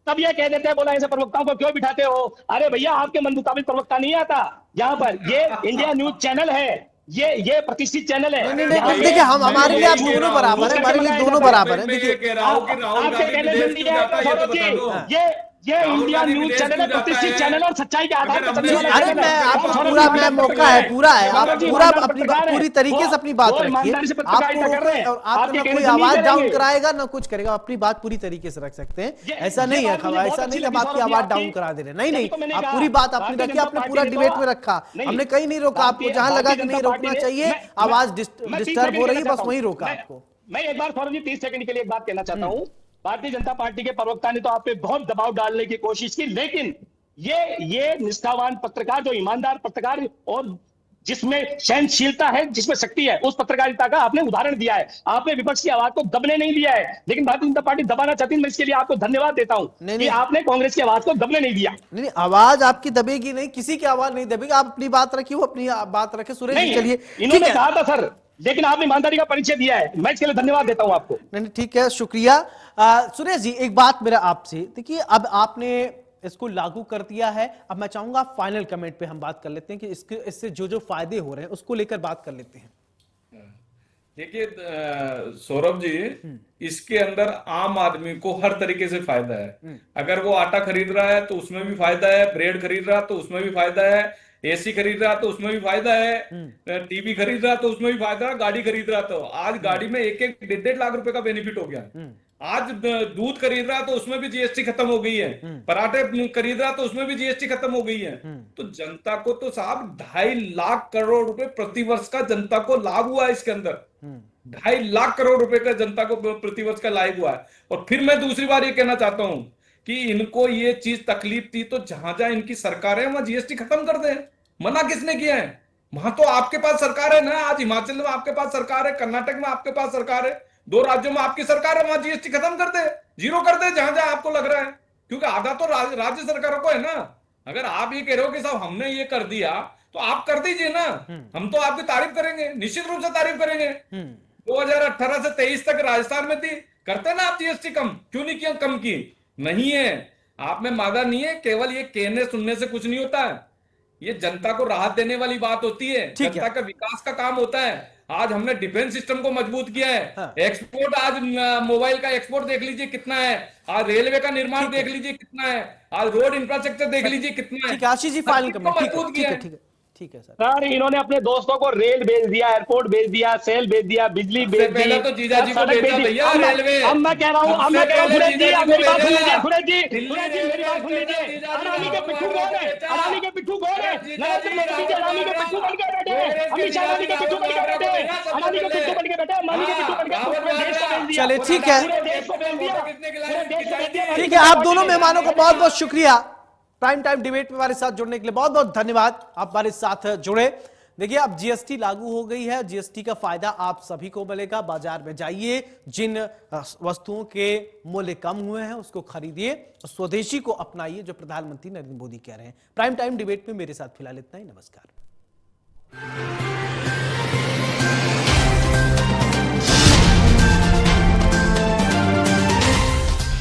तब ये कह देते हैं, बोला ऐसे प्रवक्ताओं को क्यों बिठाते हो? अरे भैया, आपके मन मुताबिक प्रवक्ता नहीं आता यहाँ पर। ये इंडिया न्यूज चैनल है, ये प्रतिष्ठित चैनल है। नहीं नहीं यहाँ नहीं, पे देखिए हम, हमारे लिए आप मैं ये दोनों कह रहा बराबर हूं, है, हमारे लिए दूसरा दोनों क्या बराबर है। मैं ये देखिए कह रहा हूं कि राहुल आपके गांधी कहने विदेश सुन क्यों जाता है, ये तो बता दो। ये राहुल इंडिया गांधी न्यूज विदेश चैनल है, क्यों जाता प्रतिष्ठित है? चैनल और सच्चाई के आधार अगर पर हमने चलने वाला ये- अरे चैनल मैं है। आपको और पूरा, सौरभ जी मैं ईमानदार मौका पत्रकार है, पूरा है, आप सौरभ जी पूरा ईमानदार अपनी पत्रकार है। पूरी तरीके से अपनी बात वो रखिए। ईमानदारी से पत्रकारिता आपको कर रहे हैं, और आपको आपके ना कहने कोई से नहीं आवाज डाउन करेंगे। कराएगा ना कुछ करेगा, अपनी बात पूरी तरीके से रख सकते हैं। ऐसा नहीं है, ऐसा नहीं कि आपकी आवाज डाउन करा दे रहे, नहीं नहीं, आप पूरी बात अपनी रखिए, आपने पूरा डिबेट में रखा, हमने कहीं नहीं रोका आपको, जहां लगा कि नहीं रोकना चाहिए, आवाज डिस्टर्ब हो रही है, बस वहीं रोका आपको। मैं एक बार सौरभ जी 30 सेकंड के लिए एक बात कहना चाहता हूं। भारतीय जनता पार्टी के प्रवक्ता ने तो आप पे बहुत दबाव डालने की कोशिश की, लेकिन ये निष्ठावान पत्रकार, जो ईमानदार पत्रकार और जिसमें सहनशीलता है, जिसमें शक्ति है, उस पत्रकारिता का आपने उदाहरण दिया है। आपने विपक्ष की आवाज को दबने नहीं दिया है, लेकिन भारतीय जनता पार्टी दबाना चाहती है। मैं इसके लिए आपको धन्यवाद देता हूं कि आपने कांग्रेस की आवाज को दबने नहीं दिया। नहीं, आवाज आपकी दबेगी नहीं, किसी की आवाज नहीं दबेगी, आप अपनी बात रखिए, वो अपनी बात रखे। सुरेश जी चलिए, इन्होंने कहा था सर, लेकिन आपने ईमानदारी का परिचय दिया है, मैं इसके लिए धन्यवाद देता हूं आपको। नहीं ठीक है, शुक्रिया। सुरेश जी, एक बात मेरा आपसे, देखिए अब आपने इसको लागू कर दिया है, अब मैं चाहूंगा फाइनल कमेंट पे हम बात कर लेते हैं कि इससे जो फायदे हो रहे हैं उसको लेकर बात कर लेते हैं। देखिए सौरभ जी, इसके अंदर आम आदमी को हर तरीके से फायदा है। अगर वो आटा खरीद रहा है तो उसमें भी फायदा है, ब्रेड खरीद रहा तो उसमें भी फायदा है, एसी खरीद रहा तो उसमें भी फायदा है, टीवी खरीद रहा तो उसमें भी फायदा है, गाड़ी खरीद रहा तो आज गाड़ी में 1-1 1.5 लाख रुपए का बेनिफिट हो गया। आज दूध खरीद रहा तो उसमें भी जीएसटी खत्म हो गई है, पराठे खरीद रहा तो उसमें भी जीएसटी खत्म हो गई है। तो जनता को तो साहब 2.5 लाख करोड़ रुपए प्रतिवर्ष का जनता को लाभ हुआ है इसके अंदर। 2.5 लाख करोड़ रुपए का जनता को प्रतिवर्ष का लाभ हुआ है। और फिर मैं दूसरी बार ये कहना चाहता हूं कि इनको ये चीज तकलीफ थी तो जहां जहां इनकी सरकार है वहां जीएसटी खत्म कर दे। मना किसने किया है? वहां तो आपके पास सरकार है ना। आज हिमाचल में आपके पास सरकार है, कर्नाटक में आपके पास सरकार है, 2 राज्यों में आपकी सरकार है, वहां जीएसटी खत्म कर दे, जीरो कर दे जहां जहां आपको लग रहा है, क्योंकि आधा तो राज्य सरकारों को है ना। अगर आप ये कह रहे हो कि साहब हमने ये कर दिया तो आप कर दीजिए ना, हम तो आपकी तारीफ करेंगे, निश्चित रूप से तारीफ करेंगे। 2018 से 23 तक राजस्थान में थी, करते ना आप जीएसटी कम, क्यों नहीं किया? कम की नहीं है, आप में मादा नहीं है। केवल ये कहने सुनने से कुछ नहीं होता है, ये जनता को राहत देने वाली बात होती है, जनता का विकास का काम होता है। आज हमने डिफेंस सिस्टम को मजबूत किया है। हाँ। एक्सपोर्ट, आज मोबाइल का एक्सपोर्ट देख लीजिए कितना है, आज रेलवे का निर्माण देख लीजिए कितना है, आज रोड इंफ्रास्ट्रक्चर देख लीजिए कितना है। ठीक है आशीष जी, फाइनल कमेंट। ठीक है मजबूत ठीक किया है है। ठीक है। ठीक है सर। सर इन्होंने अपने दोस्तों को रेल भेज दिया, एयरपोर्ट भेज दिया, सेल भेज दिया, बिजली सबसे भेज दी, पहले तो जीजाजी को सड़क भेजा भेज दी। भैया अब रेलवे। मैं कह रहा हूँ, अब मैं सबसे कह रहा हूँ, पहले सुरेश जी जीजाजी मेरी को बात सुन भेजा। लीजिए, सुरेश जी दिल्ली मेरी बात सुन रेलवे लीजिए। जीजाजी अडानी के को पिट्ठू मारने कौन है? को भेजा। अडानी के पिट्ठू कौन है? जीजाजी नरेंद्र मोदी जी अडानी के पिट्ठू बन के बैठे हैं, अमित शाह अडानी के पिट्ठू बन के बैठे हैं, अडानी के पिट्ठू बन के बैठे हैं, अम्बानी के पिट्ठू बन के पूरे देश को भेज दिया। चलिए, ठीक है। पूरे देश को भेज दिया, पूरे देश को भेज दिया। ठीक है, आप दोनों मेहमानों का बहुत बहुत शुक्रिया प्राइम टाइम डिबेट में हमारे साथ जुड़ने के लिए। बहुत बहुत धन्यवाद, आप हमारे साथ जुड़े। देखिए, अब जीएसटी लागू हो गई है, जीएसटी का फायदा आप सभी को मिलेगा। बाजार में जाइए, जिन वस्तुओं के मूल्य कम हुए हैं उसको खरीदिए, स्वदेशी को अपनाइए, जो प्रधानमंत्री नरेंद्र मोदी कह रहे हैं। प्राइम टाइम डिबेट में मेरे साथ फिलहाल इतना ही। नमस्कार।